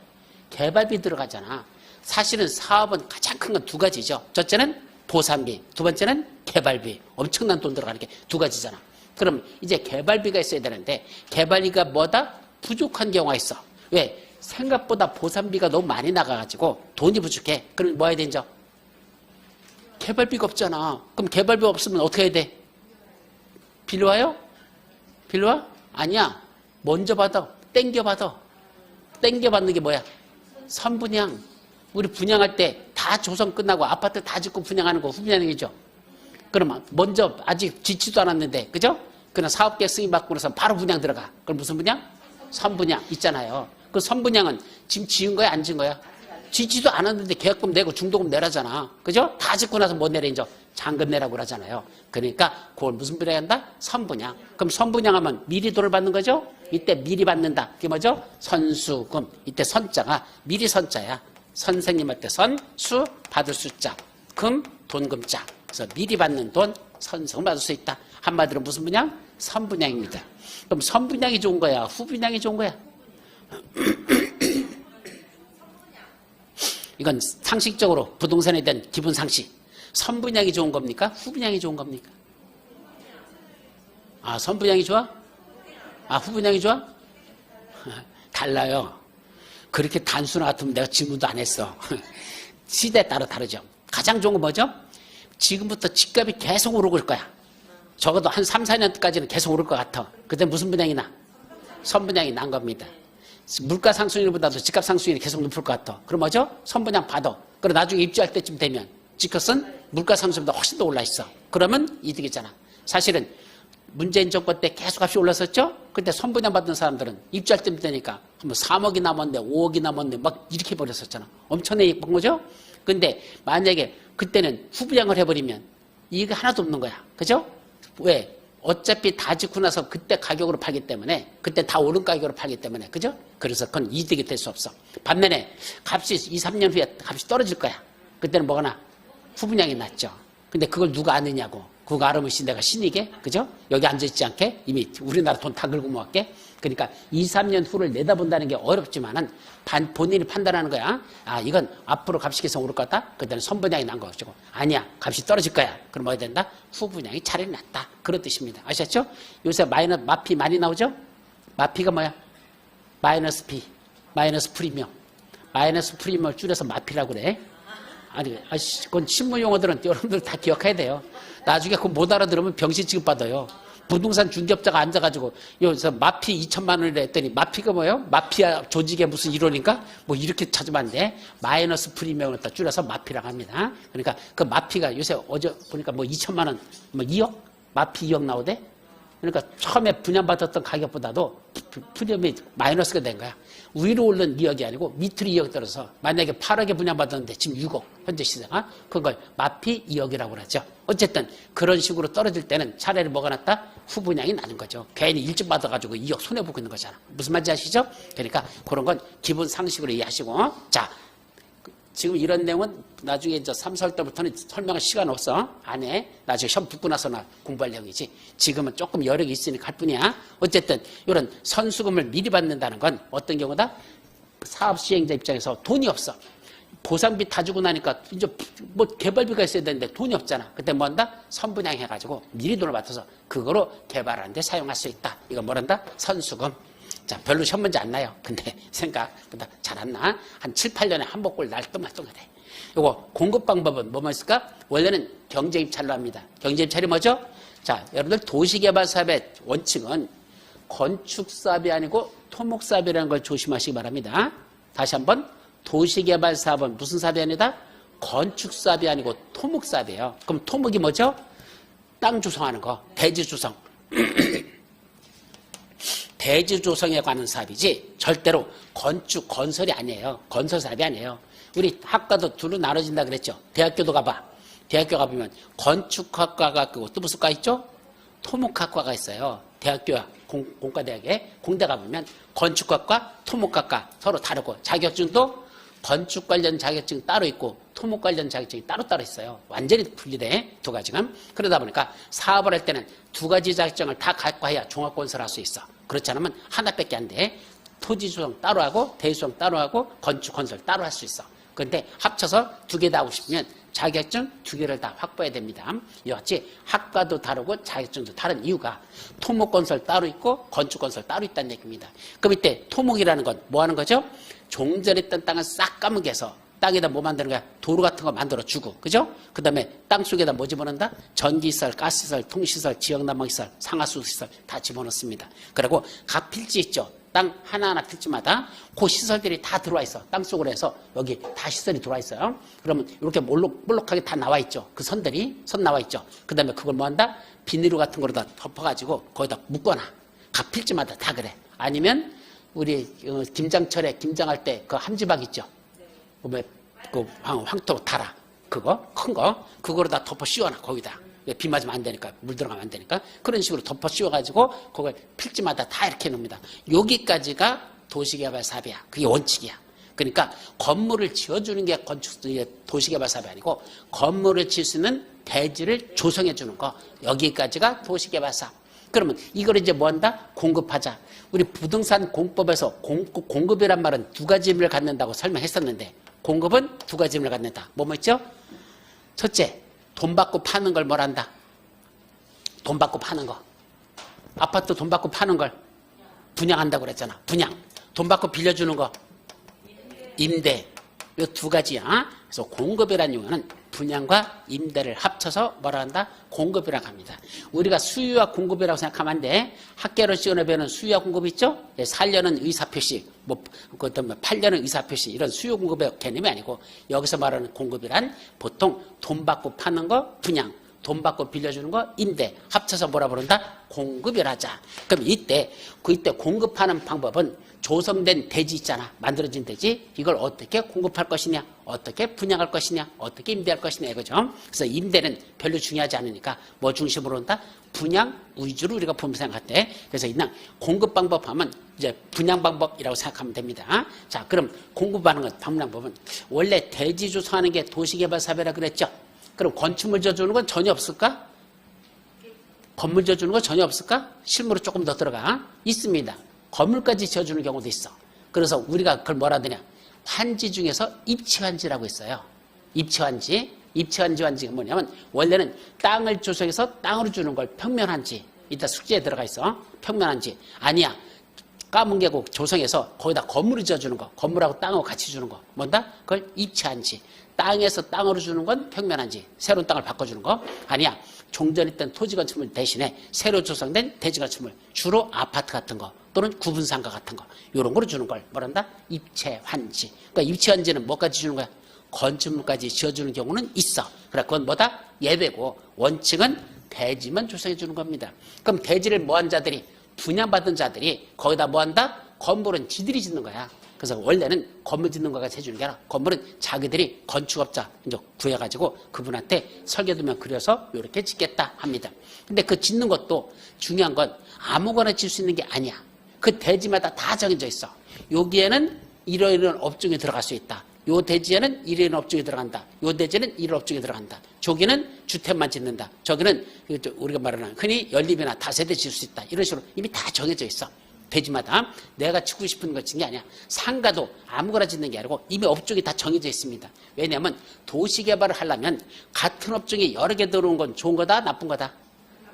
개발비 들어가잖아. 사실은 사업은 가장 큰 건 두 가지죠. 첫째는 보상비, 두 번째는 개발비. 엄청난 돈 들어가는 게 두 가지잖아. 그럼 이제 개발비가 있어야 되는데 개발비가 뭐다? 부족한 경우가 있어. 왜? 생각보다 보상비가 너무 많이 나가가지고 돈이 부족해. 그럼 뭐 해야 되죠? 개발비가 없잖아. 그럼 개발비 없으면 어떻게 해야 돼? 빌려와요? 빌려와? 아니야. 먼저 받아. 땡겨받아. 땡겨받는 게 뭐야? 선분양. 우리 분양할 때 다 조성 끝나고 아파트 다 짓고 분양하는 거 후분양이죠. 그러면 먼저 아직 짓지도 않았는데, 그죠? 그냥 사업계획 승인받고 나서 바로 분양 들어가. 그럼 무슨 분양? 선분양 있잖아요. 그 선분양은 지금 지은 거야, 안 지은 거야? 짓지도 않았는데 계약금 내고 중도금 내라잖아. 그죠? 다 짓고 나서 뭐 내려, 이제 잔금 내라고 그러잖아요. 그러니까 그걸 무슨 분양한다? 선분양. 그럼 선분양하면 미리 돈을 받는 거죠? 이때 미리 받는다. 그게 뭐죠? 선수금. 이때 선자가 미리 선자야. 선생님한테 선, 수, 받을 수자, 금, 돈금자. 그래서 미리 받는 돈, 선수금 받을 수 있다. 한마디로 무슨 분양? 선분양입니다. 그럼 선분양이 좋은 거야? 후분양이 좋은 거야? 이건 상식적으로 부동산에 대한 기본 상식. 선분양이 좋은 겁니까? 후분양이 좋은 겁니까? 아, 선분양이 좋아? 아, 후분양이 좋아? 달라요. 그렇게 단순 같으면 내가 질문도 안 했어. 시대에 따라 다르죠. 가장 좋은 건 뭐죠? 지금부터 집값이 계속 오를 거야. 적어도 한 3, 4년까지는 계속 오를 것 같아. 그때 무슨 분양이 나? 선분양이 난 겁니다. 물가 상승률보다도 집값 상승률이 계속 높을 것 같아. 그럼 뭐죠? 선분양 받아. 그리고 나중에 입주할 때쯤 되면 집값은 물가 상승보다 훨씬 더 올라 있어. 그러면 이득이잖아. 사실은 문재인 정권 때 계속 값이 올랐었죠? 그때 선분양 받은 사람들은 입주할 때 되니까 뭐 3억이 남았네, 5억이 남았네, 막 이렇게 버렸었잖아. 엄청나게 예쁜 거죠? 근데 만약에 그때는 후분양을 해버리면 이익이 하나도 없는 거야. 그죠? 왜? 어차피 다 짓고 나서 그때 가격으로 팔기 때문에, 그때 다 오른 가격으로 팔기 때문에, 그죠? 그래서 그건 이득이 될 수 없어. 반면에 값이 2, 3년 후에 값이 떨어질 거야. 그때는 뭐가 나? 후분양이 났죠. 근데 그걸 누가 아느냐고. 그거 알으면 내가 신이게? 그죠? 여기 앉아있지 않게? 이미 우리나라 돈 다 긁고 모았게? 그러니까 2, 3년 후를 내다본다는 게 어렵지만은 본인이 판단하는 거야. 아, 이건 앞으로 값이 계속 오를 것 같다? 그때는 선분양이 난 거고. 아니야, 값이 떨어질 거야. 그럼 뭐 해야 된다? 후분양이 차라리 낫다. 그런 뜻입니다. 아셨죠? 요새 마피 많이 나오죠? 마피가 뭐야? 마이너스 피, 마이너스 프리미엄. 마이너스 프리미엄을 줄여서 마피라고 그래. 아니, 그건 신문 용어들은 여러분들 다 기억해야 돼요. 나중에 그거 못 알아들으면 병신 취급받아요. 부동산 중개업자가 앉아가지고 여기서 마피 2천만 원이라 했더니 마피가 뭐예요? 마피아 조직의 무슨 일원인가? 뭐 이렇게 찾으면 안 돼. 마이너스 프리미엄을 다 줄여서 마피라고 합니다. 그러니까 그 마피가 요새 어제 보니까 뭐 2천만 원, 뭐 2억? 마피 2억 나오대? 그러니까 처음에 분양받았던 가격보다도 프리미엄이 마이너스가 된 거야. 위로 오른 2억이 아니고 밑으로 2억 떨어서 만약에 8억에 분양받았는데 지금 6억 현재 시세가 그걸 마피 2억이라고 그러죠. 어쨌든 그런 식으로 떨어질 때는 차라리 뭐가 낫다? 후분양이 나는 거죠. 괜히 일찍 받아가지고 2억 손해보고 있는 거잖아. 무슨 말인지 아시죠? 그러니까 그런 건 기본 상식으로 이해하시고. 자, 지금 이런 내용은 나중에 이제 3, 4월 때부터는 설명할 시간 없어. 안 해. 나중에 시험 붙고 나서나 공부할 내용이지. 지금은 조금 여력이 있으니까 할 뿐이야. 어쨌든 이런 선수금을 미리 받는다는 건 어떤 경우다? 사업 시행자 입장에서 돈이 없어. 보상비 다 주고 나니까 이제 뭐 개발비가 있어야 되는데 돈이 없잖아. 그때 뭐 한다? 선분양 해가지고 미리 돈을 받아서 그거로 개발하는 데 사용할 수 있다. 이거 뭐란다? 선수금. 자, 별로 시험 문제 안 나요. 근데 생각보다 잘 안 나. 한 7, 8년에 한 복골 날 똥말똥해. 요거 공급 방법은 뭐만 있을까? 원래는 경제입찰로 합니다. 경제입찰이 뭐죠? 자, 여러분들 도시개발 사업의 원칙은 건축사업이 아니고 토목사업이라는 걸 조심하시기 바랍니다. 다시 한번 도시개발 사업은 무슨 사업이 아니다? 건축사업이 아니고 토목사업이에요. 그럼 토목이 뭐죠? 땅 조성하는 거, 대지 조성. 대지 조성에 관한 사업이지 절대로 건축, 건설이 아니에요. 건설 사업이 아니에요. 우리 학과도 둘로 나눠진다 그랬죠. 대학교도 가봐. 대학교 가보면 건축학과가 있고 또 무슨 과 있죠? 토목학과가 있어요. 대학교, 공과대학에 공대 가보면 건축학과, 토목학과 서로 다르고 자격증도 건축 관련 자격증 따로 있고 토목 관련 자격증이 따로따로 있어요. 완전히 분리돼. 두 가지가. 그러다 보니까 사업을 할 때는 두 가지 자격증을 다 갖고 해야 종합건설할 수 있어. 그렇지 않으면 하나밖에 안 돼. 토지 조성 따로 하고 대지조성 따로 하고 건축 건설 따로 할 수 있어. 그런데 합쳐서 두 개 다 하고 싶으면 자격증 두 개를 다 확보해야 됩니다. 이와 같이 학과도 다르고 자격증도 다른 이유가 토목건설 따로 있고 건축건설 따로 있다는 얘기입니다. 그럼 이때 토목이라는 건 뭐 하는 거죠? 종전했던 땅을 싹 까먹여서 땅에다 뭐 만드는 거야? 도로 같은 거 만들어주고, 그죠? 그 다음에 땅 속에다 뭐 집어넣는다? 전기시설, 가스시설, 통시설, 지역난방시설, 상하수시설 다 집어넣습니다. 그리고 각 필지 있죠? 땅 하나하나 필지마다 그 시설들이 다 들어와 있어. 땅 속으로 해서 여기 다 시설이 들어와 있어요. 그러면 이렇게 볼록하게 다 나와 있죠. 그 선들이 선 나와 있죠. 그 다음에 그걸 뭐 한다? 비닐로 같은 거로 다 덮어가지고 거기다 묶거나 각 필지마다 다 그래. 아니면 우리 김장철에 김장할 때 그 함지박 있죠. 그 황토 달아 그거 큰 거 그거로 다 덮어 씌워놔 거기다. 비 맞으면 안 되니까 물 들어가면 안 되니까 그런 식으로 덮어 씌워가지고 그걸 필지마다 다 이렇게 놓습니다. 여기까지가 도시개발 사업이야. 그게 원칙이야. 그러니까 건물을 지어주는 게 도시개발 사업이 아니고 건물을 지을 수 있는 대지를 조성해 주는 거 여기까지가 도시개발 사업. 그러면 이걸 이제 뭐 한다? 공급하자. 우리 부동산 공법에서 공급이란 말은 두 가지 의미를 갖는다고 설명했었는데 공급은 두 가지 의미를 갖는다. 뭐 있죠? 첫째, 돈 받고 파는 걸 뭐란다? 돈 받고 파는 거. 아파트 돈 받고 파는 걸 분양한다고 그랬잖아. 분양. 돈 받고 빌려주는 거. 임대. 이 두 가지야. 그래서 공급이라는 용어는 분양과 임대를 합쳐서 뭐라 한다? 공급이라고 합니다. 우리가 수요와 공급이라고 생각하면 안 돼. 학계로 시험에 배우는 수요와 공급 있죠? 4년은 의사표시, 그것도 8년은 의사표시, 이런 수요 공급의 개념이 아니고 여기서 말하는 공급이란 보통 돈 받고 파는 거 분양, 돈 받고 빌려주는 거 임대, 합쳐서 뭐라 부른다? 공급이라자. 그럼 이때 공급하는 방법은 조성된 대지 있잖아. 만들어진 대지. 이걸 어떻게 공급할 것이냐, 어떻게 분양할 것이냐, 어떻게 임대할 것이냐 이거죠. 그래서 임대는 별로 중요하지 않으니까 뭐 중심으로 온다? 분양 위주로 우리가 보면 생각할 때. 그래서 이날 공급 방법 하면 이제 분양 방법이라고 생각하면 됩니다. 자, 그럼 공급하는 것, 방법은 원래 대지 조성하는 게 도시개발 사업이라 그랬죠. 그럼 건축물 지어주는 건 전혀 없을까? 건물 지어주는 건 전혀 없을까? 실무로 조금 더 들어가. 있습니다. 건물까지 지어주는 경우도 있어. 그래서 우리가 그걸 뭐라 하느냐? 환지 중에서 입지환지라고 있어요. 입지환지가 뭐냐면 원래는 땅을 조성해서 땅으로 주는 걸 평면환지. 이따 숙제에 들어가 있어. 평면환지. 아니야. 까문 계곡 조성해서 거기다 건물을 지어주는 거. 건물하고 땅하고 같이 주는 거. 뭔다? 그걸 입지환지. 땅에서 땅으로 주는 건 평면환지. 새로운 땅을 바꿔주는 거. 아니야. 종전 있던 토지 건축물 대신에 새로 조성된 대지 건축물. 주로 아파트 같은 거 또는 구분상가 같은 거. 이런 거로 주는 걸 뭐란다? 입체환지. 그러니까 입체환지는 뭐까지 주는 거야? 건축물까지 지어주는 경우는 있어. 그래, 그건 뭐다? 예외고 원칙은 대지만 조성해 주는 겁니다. 그럼 대지를 뭐한 자들이 분양받은 자들이 거기다 뭐한다? 건물은 지들이 짓는 거야. 그래서 원래는 건물 짓는 거가 해주는 게 아니라 건물은 자기들이 건축업자 이제 구해가지고 그분한테 설계도면 그려서 이렇게 짓겠다 합니다. 근데 그 짓는 것도 중요한 건 아무거나 짓을 수 있는 게 아니야. 그 대지마다 다 정해져 있어. 여기에는 이러이러한 업종이 들어갈 수 있다. 요 대지에는 이러이러한 업종이 들어간다. 요 대지에는 이런 업종이 들어간다. 저기는 주택만 짓는다. 저기는 우리가 말하는 흔히 연립이나 다세대 짓을 수 있다. 이런 식으로 이미 다 정해져 있어. 대지마다 내가 짓고 싶은 거 짓는 게 아니야. 상가도 아무거나 짓는 게 아니고 이미 업종이 다 정해져 있습니다. 왜냐하면 도시개발을 하려면 같은 업종이 여러 개 들어오는 건 좋은 거다, 나쁜 거다?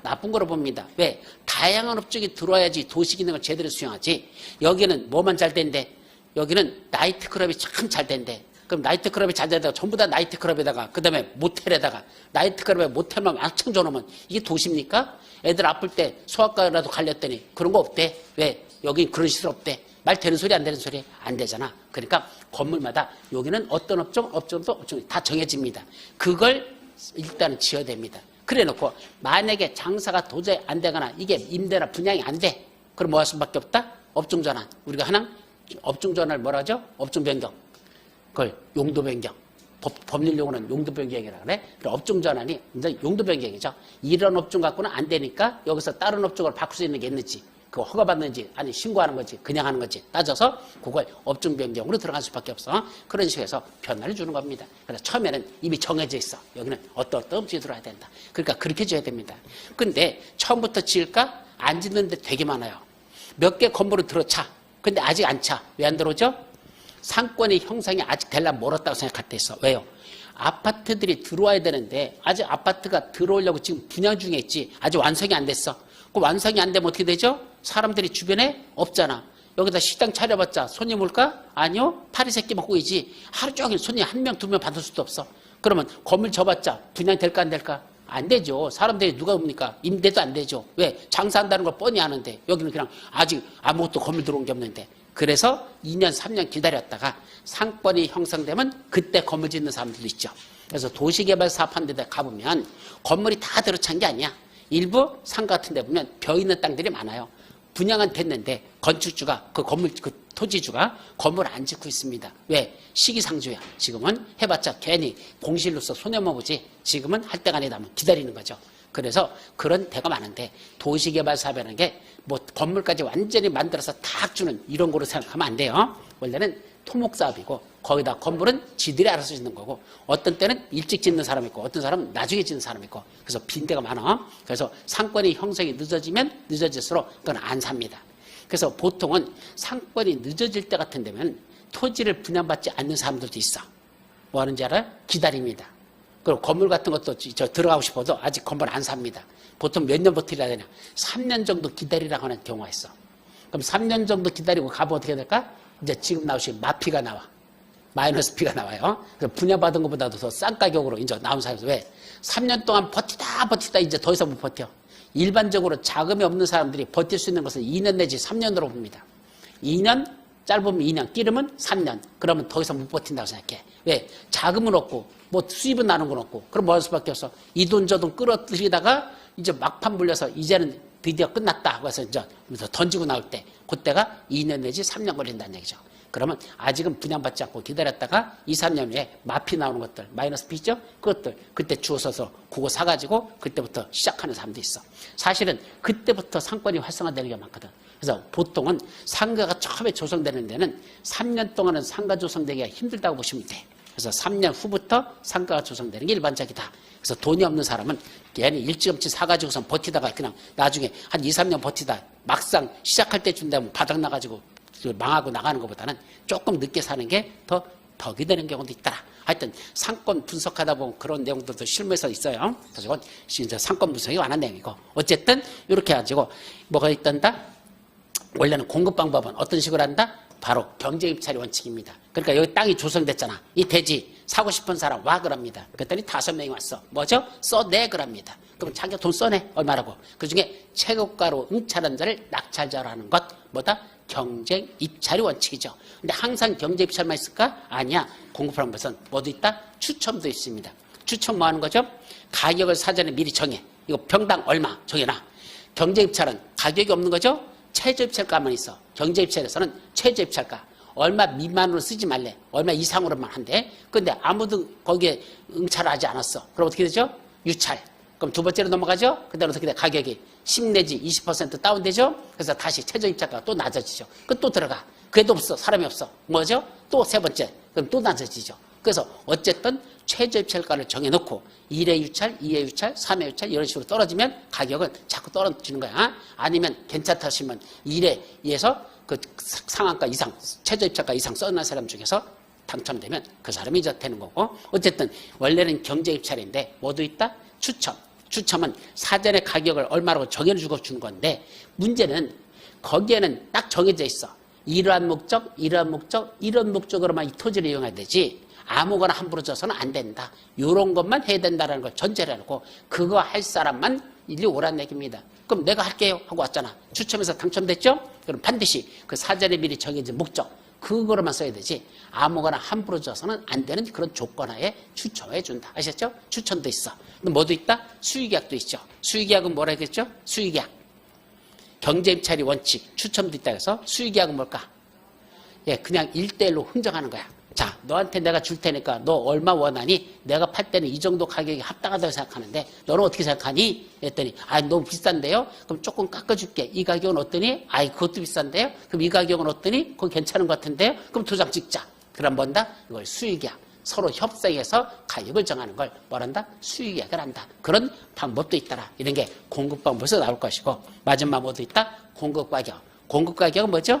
나쁜 거로 봅니다. 왜? 다양한 업종이 들어와야지 도시 기능을 제대로 수행하지. 여기는 뭐만 잘 된대? 여기는 나이트클럽이 참 잘 된대. 그럼 나이트클럽이 잘 된다고 전부 다 나이트클럽에다가 그 다음에 모텔에다가 나이트클럽에 모텔만 왕창 줘놓으면 이게 도시입니까? 애들 아플 때 소아과라도 갈렸더니 그런 거 없대. 왜? 여기 그런 시설 없대. 말 되는 소리 안 되는 소리 안 되잖아. 그러니까 건물마다 여기는 어떤 업종도 업종이 다 정해집니다. 그걸 일단은 지어야 됩니다. 그래 놓고 만약에 장사가 도저히 안 되거나 이게 임대나 분양이 안 돼. 그럼 뭐 할 수밖에 없다? 업종 전환. 우리가 하나 업종 전환을 뭐라 하죠? 업종 변경. 그걸 용도 변경. 법률 용어는 용도 변경이라고 그래. 업종 전환이 이제 용도 변경이죠. 이런 업종 갖고는 안 되니까 여기서 다른 업종을 바꿀 수 있는 게 있는지 그거 허가받는지 아니 신고하는 거지 그냥 하는 거지 따져서 그걸 업종 변경으로 들어갈 수밖에 없어. 그런 식으로 해서 변화를 주는 겁니다. 그래서 처음에는 이미 정해져 있어. 여기는 어떤 업종이 들어와야 된다. 그러니까 그렇게 줘야 됩니다. 근데 처음부터 지을까? 안 짓는데 되게 많아요. 몇 개 건물을 들어차. 근데 아직 안 차. 왜 안 들어오죠? 상권의 형성이 아직 되려면 멀었다고 생각할 때 있어. 왜요? 아파트들이 들어와야 되는데 아직 아파트가 들어오려고 지금 분양 중에 있지. 아직 완성이 안 됐어. 그 완성이 안 되면 어떻게 되죠? 사람들이 주변에 없잖아. 여기다 식당 차려봤자 손님 올까? 아니요. 파리새끼 먹고이지. 하루 종일 손님 한 명, 두 명 받을 수도 없어. 그러면 건물 줘봤자 분양될까 안 될까? 안 되죠. 사람들이 누가 옵니까? 임대도 안 되죠. 왜? 장사한다는 걸 뻔히 아는데 여기는 그냥 아직 아무것도 건물 들어온 게 없는데. 그래서 2년, 3년 기다렸다가 상권이 형성되면 그때 건물 짓는 사람들도 있죠. 그래서 도시개발 사업하는 데 가보면 건물이 다 들어찬 게 아니야. 일부 산 같은 데 보면 벼 있는 땅들이 많아요. 분양은 됐는데 건축주가 그 건물 그 토지주가 건물 안 짓고 있습니다. 왜? 시기상조야. 지금은 해봤자 괜히 공실로서 손해보지. 지금은 할 때가 아니다 면 기다리는 거죠. 그래서 그런 데가 많은데 도시개발 사업이라는 게 뭐 건물까지 완전히 만들어서 딱 주는 이런 거로 생각하면 안 돼요. 원래는 토목사업이고 거기다 건물은 지들이 알아서 짓는 거고 어떤 때는 일찍 짓는 사람이 있고 어떤 사람은 나중에 짓는 사람이 있고 그래서 빈대가 많아. 그래서 상권의 형성이 늦어지면 늦어질수록 그건 안 삽니다. 그래서 보통은 상권이 늦어질 때 같은 데면 토지를 분양받지 않는 사람들도 있어. 뭐 하는지 알아요? 기다립니다. 그리고 건물 같은 것도 저 들어가고 싶어도 아직 건물 안 삽니다. 보통 몇 년 버티려야 되냐? 3년 정도 기다리라고 하는 경우가 있어. 그럼 3년 정도 기다리고 가면 어떻게 될까? 이제 지금 나오신 마피가 나와. 마이너스 피가 나와요. 그래서 분양받은 것보다도 더 싼 가격으로 이제 나온 사람이 왜? 3년 동안 버티다 이제 더 이상 못 버텨. 일반적으로 자금이 없는 사람들이 버틸 수 있는 것은 2년 내지 3년으로 봅니다. 2년, 짧으면 2년, 길으면 3년. 그러면 더 이상 못 버틴다고 생각해. 왜? 자금은 없고, 뭐 수입은 나는 건 없고, 그럼 뭐 할 수밖에 없어. 이 돈 저 돈 끌어들이다가 이제 막판 불려서 이제는 드디어 끝났다 하고 해서 이제 던지고 나올 때, 그때가 2년 내지 3년 걸린다는 얘기죠. 그러면 아직은 분양받지 않고 기다렸다가 2, 3년 후에 마피 나오는 것들, 마이너스 피죠? 그것들, 그때 주워서서 그거 사가지고 그때부터 시작하는 사람도 있어. 사실은 그때부터 상권이 활성화되는 게 많거든. 그래서 보통은 상가가 처음에 조성되는 데는 3년 동안은 상가 조성되기가 힘들다고 보시면 돼. 그래서 3년 후부터 상가가 조성되는 게 일반적이다. 그래서 돈이 없는 사람은 얘는 일찌감치 사가지고선 버티다가 그냥 나중에 한 2, 3년 버티다 막상 시작할 때 준다면 바닥 나가지고 망하고 나가는 것보다는 조금 늦게 사는 게 더 덕이 되는 경우도 있더라. 하여튼 상권 분석하다 보면 그런 내용들도 실무에서 있어요. 그래서 이건 진짜 상권 분석이 완한 내용이고 어쨌든 이렇게 해가지고 뭐가 있단다? 원래는 공급 방법은 어떤 식으로 한다? 바로 경제입찰이 원칙입니다. 그러니까 여기 땅이 조성됐잖아. 이 대지 사고 싶은 사람 와 그럽니다. 그랬더니 5명이 왔어. 뭐죠? 써내 그럽니다. 그럼 자기가 돈 써내. 얼마라고? 그중에 최고가로 응찰한 자를 낙찰자로 하는 것 뭐다? 경쟁입찰이 원칙이죠. 근데 항상 경제입찰만 있을까? 아니야. 공급하는 것은 뭐도 있다? 추첨도 있습니다. 추첨 뭐 하는 거죠? 가격을 사전에 미리 정해. 이거 평당 얼마 정해놔. 경제입찰은 가격이 없는 거죠? 최저입찰가만 있어. 경제입찰에서는 최저입찰가. 얼마 미만으로 쓰지 말래. 얼마 이상으로만 한대. 근데 아무도 거기에 응찰을 하지 않았어. 그럼 어떻게 되죠? 유찰. 그럼 두 번째로 넘어가죠? 그다음 어떻게 돼? 가격이 10 내지 20% 다운되죠? 그래서 다시 최저입찰가가 또 낮아지죠. 그 또 들어가. 그래도 없어. 사람이 없어. 뭐죠? 또 세 번째. 그럼 또 낮아지죠. 그래서 어쨌든 최저입찰가를 정해놓고 1회 유찰, 2회 유찰, 3회 유찰 이런 식으로 떨어지면 가격은 자꾸 떨어지는 거야. 아니면 괜찮다 하시면 1회에서 그 상한가 이상, 최저입찰가 이상 써놓은 사람 중에서 당첨되면 그 사람이 이제 되는 거고 어쨌든 원래는 경제입찰인데 뭐도 있다? 추첨. 추첨은 사전에 가격을 얼마라고 정해주고 주는 건데 문제는 거기에는 딱 정해져 있어. 이러한 목적, 이러한 목적, 이런 목적으로만 이 토지를 이용해야 되지 아무거나 함부로 줘서는 안 된다. 이런 것만 해야 된다는 걸 전제를 해놓고 그거 할 사람만 일리 오란 얘기입니다. 그럼 내가 할게요 하고 왔잖아. 추첨해서 당첨됐죠? 그럼 반드시 그 사전에 미리 정해진 목적 그거로만 써야 되지 아무거나 함부로 줘서는 안 되는 그런 조건하에 추첨해 준다. 아셨죠? 추천도 있어. 근데 뭐도 있다? 수의계약도 있죠. 수의계약은 뭐라 했겠죠? 수의계약. 경제입찰이 원칙, 추첨도 있다 해서 수의계약은 뭘까? 예, 그냥 1대1로 흥정하는 거야. 자, 너한테 내가 줄 테니까 너 얼마 원하니? 내가 팔 때는 이 정도 가격이 합당하다고 생각하는데 너는 어떻게 생각하니? 했더니 아 너무 비싼데요? 그럼 조금 깎아줄게. 이 가격은 어떠니? 아이 그것도 비싼데요? 그럼 이 가격은 어떠니? 그건 괜찮은 것 같은데요? 그럼 도장 찍자. 그럼 뭔다? 이걸 수의계약. 서로 협상해서 가격을 정하는 걸 뭐란다? 수의계약을 한다. 그런 방법도 있더라. 이런 게 공급 방법에서 나올 것이고 마지막 뭐도 있다? 공급 가격. 공급 가격은 뭐죠?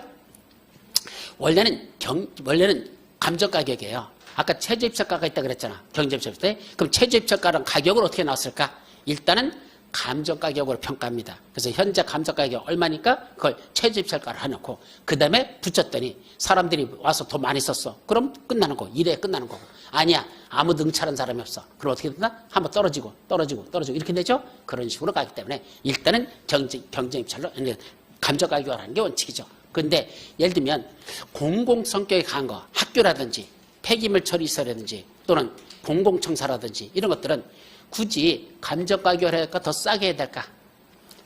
원래는 감정 가격이에요. 아까 최저입찰가가 있다 그랬잖아. 경제입찰 때. 그럼 최저입찰가랑 가격을 어떻게 나왔을까? 일단은 감정가격으로 평가합니다. 그래서 현재 감정가격 얼마니까 그걸 최저입찰가를 해놓고 그 다음에 붙였더니 사람들이 와서 돈 많이 썼어. 그럼 끝나는 거고. 이래 끝나는 거고. 아니야. 아무도 응찰한 사람이 없어. 그럼 어떻게 된다? 한번 떨어지고 이렇게 되죠? 그런 식으로 가기 때문에 일단은 경쟁입찰로 감정가격을 하는 게 원칙이죠. 근데 예를 들면 공공성격이 강한 거, 학교라든지 폐기물 처리소라든지 또는 공공청사라든지 이런 것들은 굳이 감정가격을 할까 더 싸게 해야 될까?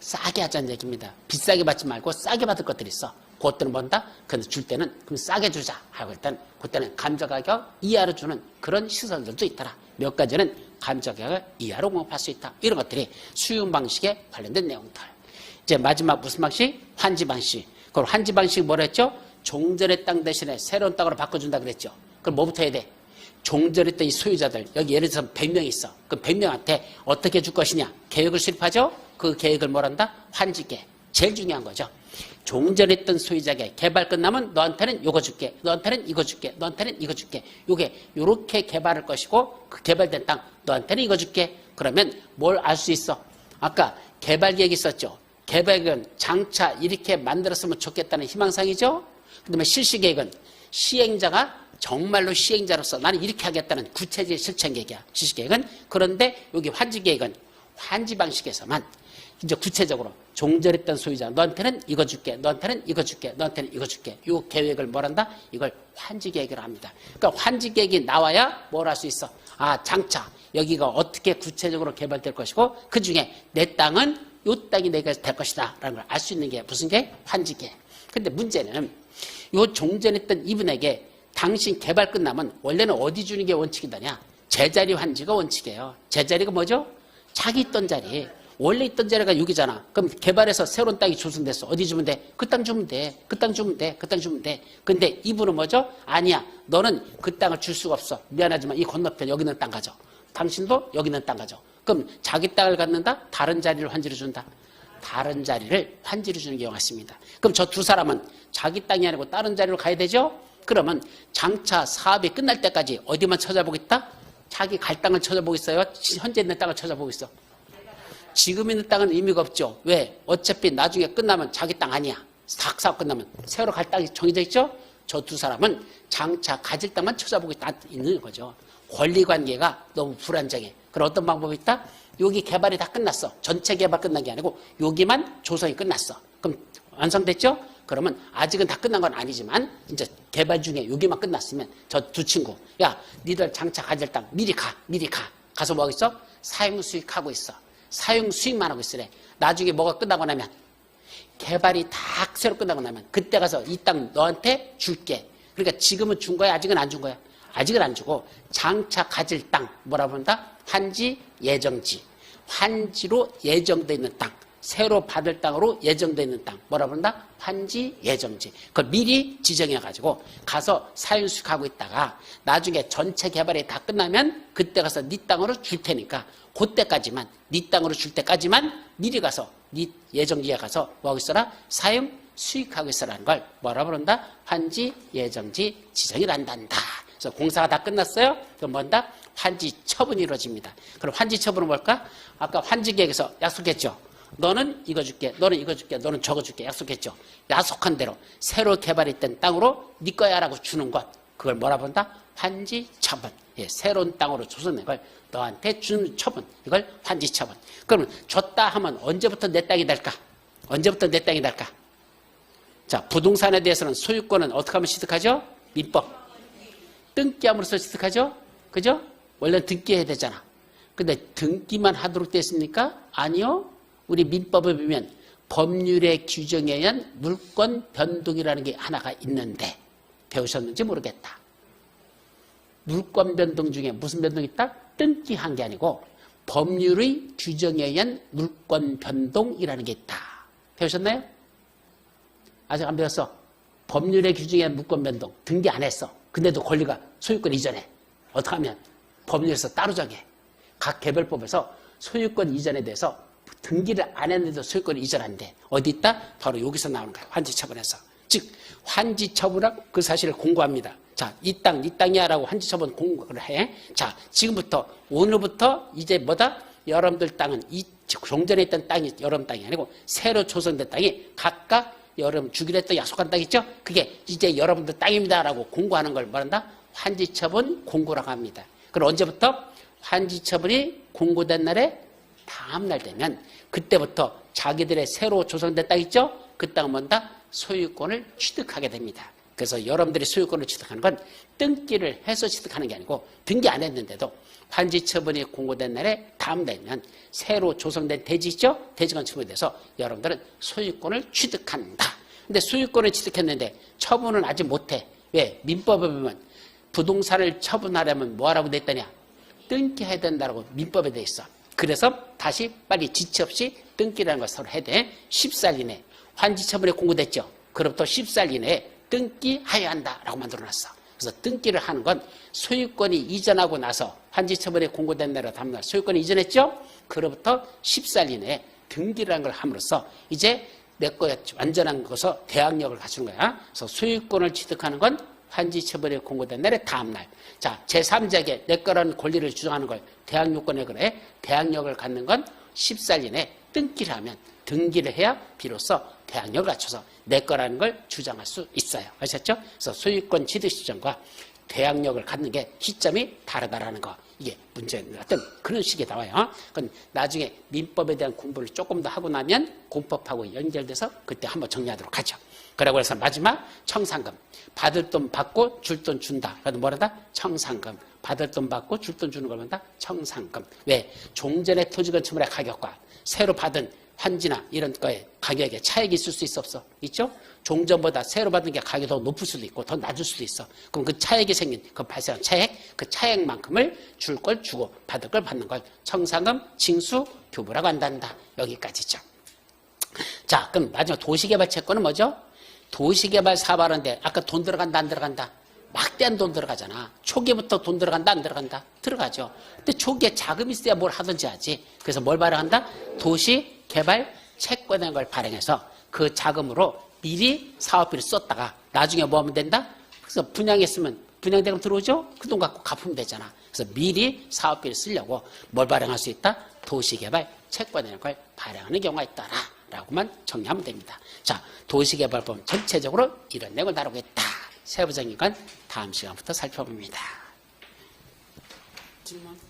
싸게 하자는 얘기입니다. 비싸게 받지 말고 싸게 받을 것들이 있어. 그것들은 뭔다? 근데 줄 때는 그럼 싸게 주자 하고 일단 그때는 감정가격 이하로 주는 그런 시설들도 있더라. 몇 가지는 감정가격을 이하로 공급할 수 있다. 이런 것들이 수용 방식에 관련된 내용들. 이제 마지막 무슨 방식? 환지 방식. 그럼 환지 방식이 뭐라 했죠? 종전의 땅 대신에 새로운 땅으로 바꿔준다 그랬죠. 그럼 뭐부터 해야 돼? 종전했던 이 소유자들, 여기 예를 들어서 100명이 있어. 그 100명한테 어떻게 줄 것이냐? 계획을 수립하죠? 그 계획을 뭐란다? 환지계. 제일 중요한 거죠. 종전했던 소유자에게 개발 끝나면 너한테는 요거 줄게. 너한테는 이거 줄게. 너한테는 이거 줄게. 요렇게 개발할 것이고 그 개발된 땅 너한테는 이거 줄게. 그러면 뭘 알 수 있어? 아까 개발 계획이 있었죠. 개발 계획은 장차 이렇게 만들었으면 좋겠다는 희망사항이죠. 그다음에 실시 계획은 시행자가 정말로 시행자로서 나는 이렇게 하겠다는 구체적인 실천 계획이야. 실시 계획은. 그런데 여기 환지 계획은 환지 방식에서만 이제 구체적으로 종전했던 소유자 너한테는 이거 줄게. 너한테는 이거 줄게. 너한테는 이거 줄게. 이 계획을 뭐란다? 이걸 환지 계획이라고 합니다. 그러니까 환지 계획이 나와야 뭘 할 수 있어? 아, 장차 여기가 어떻게 구체적으로 개발될 것이고 그중에 내 땅은 요 땅이 내가 될 것이다 라는 걸 알 수 있는 게 무슨 게? 환지 계획. 근데 문제는 요 종전했던 이분에게 당신 개발 끝나면 원래는 어디 주는 게 원칙이다냐? 제자리 환지가 원칙이에요. 제자리가 뭐죠? 자기 있던 자리. 원래 있던 자리가 여기잖아. 그럼 개발해서 새로운 땅이 조성됐어. 어디 주면 돼? 그 땅 주면 돼. 그 땅 주면 돼. 그 땅 주면 돼. 근데 이분은 뭐죠? 아니야. 너는 그 땅을 줄 수가 없어. 미안하지만 이 건너편 여기 있는 땅 가져. 당신도 여기 있는 땅 가져. 그럼 자기 땅을 갖는다? 다른 자리를 환지로 준다? 다른 자리를 환지로 주는 경우가 있습니다. 그럼 저 두 사람은 자기 땅이 아니고 다른 자리로 가야 되죠? 그러면 장차 사업이 끝날 때까지 어디만 찾아보겠다? 자기 갈 땅을 찾아보겠어요? 현재 있는 땅을 찾아보겠어? 지금 있는 땅은 의미가 없죠. 왜? 어차피 나중에 끝나면 자기 땅 아니야. 사업 끝나면 새로 갈 땅이 정해져 있죠? 저 두 사람은 장차 가질 땅만 찾아보겠다 있는 거죠. 권리관계가 너무 불안정해. 그럼 어떤 방법이 있다? 여기 개발이 다 끝났어. 전체 개발 끝난 게 아니고 여기만 조성이 끝났어. 그럼 완성됐죠? 그러면 아직은 다 끝난 건 아니지만 이제 개발 중에 여기만 끝났으면 저 두 친구 야 니들 장차 가질 땅 미리 가. 가서 뭐 하겠어? 사용 수익하고 있어. 사용 수익만 하고 있으래. 나중에 뭐가 끝나고 나면 개발이 다 새로 끝나고 나면 그때 가서 이 땅 너한테 줄게. 그러니까 지금은 준 거야? 아직은 안 준 거야? 아직은 안 주고 장차 가질 땅 뭐라 부른다? 환지 예정지. 환지로 예정되어 있는 땅. 새로 받을 땅으로 예정되어 있는 땅. 뭐라 부른다? 환지 예정지. 그걸 미리 지정해가지고 가서 사용수익하고 있다가 나중에 전체 개발이 다 끝나면 그때 가서 네 땅으로 줄 테니까 그때까지만 네 땅으로 줄 때까지만 미리 가서 네 예정지에 가서 뭐하고 있어라? 사용 수익하고 있어라는 걸 뭐라 부른다? 환지 예정지 지정이 난단다. 그래서 공사가 다 끝났어요. 그럼 뭔다? 환지 처분이 이루어집니다. 그럼 환지 처분은 뭘까? 아까 환지 계획에서 약속했죠. 너는 이거 줄게, 너는 이거 줄게, 너는 저거 줄게 약속했죠. 약속한 대로 새로 개발했던 땅으로 네 거야라고 주는 것. 그걸 뭐라 본다? 환지 처분. 예, 새로운 땅으로 조성된 걸 너한테 주는 처분. 이걸 환지 처분. 그러면 줬다 하면 언제부터 내 땅이 될까? 언제부터 내 땅이 될까? 자, 부동산에 대해서는 소유권은 어떻게 하면 취득하죠? 민법. 등기함으로써 취득하죠? 그죠? 원래는 등기해야 되잖아. 근데 등기만 하도록 됐습니까? 아니요. 우리 민법을 보면 법률의 규정에 의한 물권 변동이라는 게 하나가 있는데 배우셨는지 모르겠다. 물권 변동 중에 무슨 변동이 있다? 등기한 게 아니고 법률의 규정에 의한 물권 변동이라는 게 있다. 배우셨나요? 아직 안 배웠어. 법률의 규정에 의한 물권 변동. 등기 안 했어. 근데도 권리가 소유권 이전해. 어떻게 하면? 법률에서 따로 정해. 각 개별법에서 소유권 이전에 대해서 등기를 안 했는데도 소유권을 이전한대. 어디 있다? 바로 여기서 나오는 거야. 환지처분에서. 즉 환지처분하고 그 사실을 공고합니다. 자, 이 땅, 네 땅이야 라고 환지처분 공고를 해. 자, 지금부터 오늘부터 이제 뭐다? 여러분들 땅은 이 종전에 있던 땅이 여러분 땅이 아니고 새로 조성된 땅이 각각 여러분 주기로 했던 약속한 땅 있죠? 그게 이제 여러분들 땅입니다라고 공고하는 걸 뭐란다? 환지처분 공고라고 합니다. 그럼 언제부터? 환지처분이 공고된 날에 다음 날 되면 그때부터 자기들의 새로 조성된 땅 있죠? 그 땅은 뭔다? 소유권을 취득하게 됩니다. 그래서 여러분들이 소유권을 취득하는 건 등기를 해서 취득하는 게 아니고 등기 안 했는데도 환지처분이 공고된 날에 다음 되면 새로 조성된 대지 있죠? 대지가 처분돼서 여러분들은 소유권을 취득한다. 근데 소유권을 취득했는데 처분은 아직 못해. 왜? 민법에 보면 부동산을 처분하려면 뭐하라고 돼 있다냐? 등기해야 된다고 민법에 돼 있어. 그래서 다시 빨리 지체 없이 등기라는 걸 서로 해야 돼. 10살 이내 환지처분이 공고됐죠? 그로부터 10살 이내에 등기하여야 한다라고 만들어놨어. 그래서 등기를 하는 건 소유권이 이전하고 나서 환지처분이 공고된 날에 다음날 소유권이 이전했죠? 그로부터 10살 이내에 등기라는 걸 함으로써 이제 내 거였지 완전한 것서 대항력을 갖추는 거야. 그래서 소유권을 취득하는 건 환지처분이 공고된 날에 다음날. 자, 제3자에게 내 거라는 권리를 주장하는 걸 대항요건에 그래. 대항력을 갖는 건 10살 이내에 등기를 하면 등기를 해야 비로소 대항력을 갖춰서 내 거라는 걸 주장할 수 있어요. 아셨죠? 그래서 소유권 취득 시점과 대항력을 갖는 게 시점이 다르다라는 거. 이게 문제의 어떤 그런 식이 나와요. 그건 나중에 민법에 대한 공부를 조금 더 하고 나면 공법하고 연결돼서 그때 한번 정리하도록 하죠. 그러고 해서 마지막 청산금. 받을 돈 받고 줄 돈 준다. 그래도 뭐란다? 청산금. 받을 돈 받고 줄 돈 주는 걸 뭐란다? 청산금. 왜? 종전의 토지건축물의 가격과 새로 받은 환지나 이런 거에 가격에 차액이 있을 수 있어 없어? 있죠? 종전보다 새로 받은 게 가격이 더 높을 수도 있고 더 낮을 수도 있어. 그럼 그 차액이 생긴 그 발생한 차액, 그 차액만큼을 줄 걸 주고 받을 걸 받는 걸 청산금, 징수, 교부라고 한단다. 여기까지죠. 자, 그럼 마지막 도시개발 채권은 뭐죠? 도시개발 사업하는데 아까 돈 들어간다 안 들어간다? 막대한 돈 들어가잖아. 초기부터 돈 들어간다 안 들어간다? 들어가죠. 근데 초기에 자금이 있어야 뭘 하든지 하지. 그래서 뭘 발행한다? 도시개발 채권이라는 걸 발행해서 그 자금으로 미리 사업비를 썼다가 나중에 뭐 하면 된다? 그래서 분양했으면 분양대금 들어오죠? 그 돈 갖고 갚으면 되잖아. 그래서 미리 사업비를 쓰려고 뭘 발행할 수 있다? 도시개발 채권이라는 걸 발행하는 경우가 있다라 라고만 정리하면 됩니다. 자, 도시개발법 전체적으로 이런 내용을 다루겠다. 세부적인 건 다음 시간부터 살펴봅니다. 질문?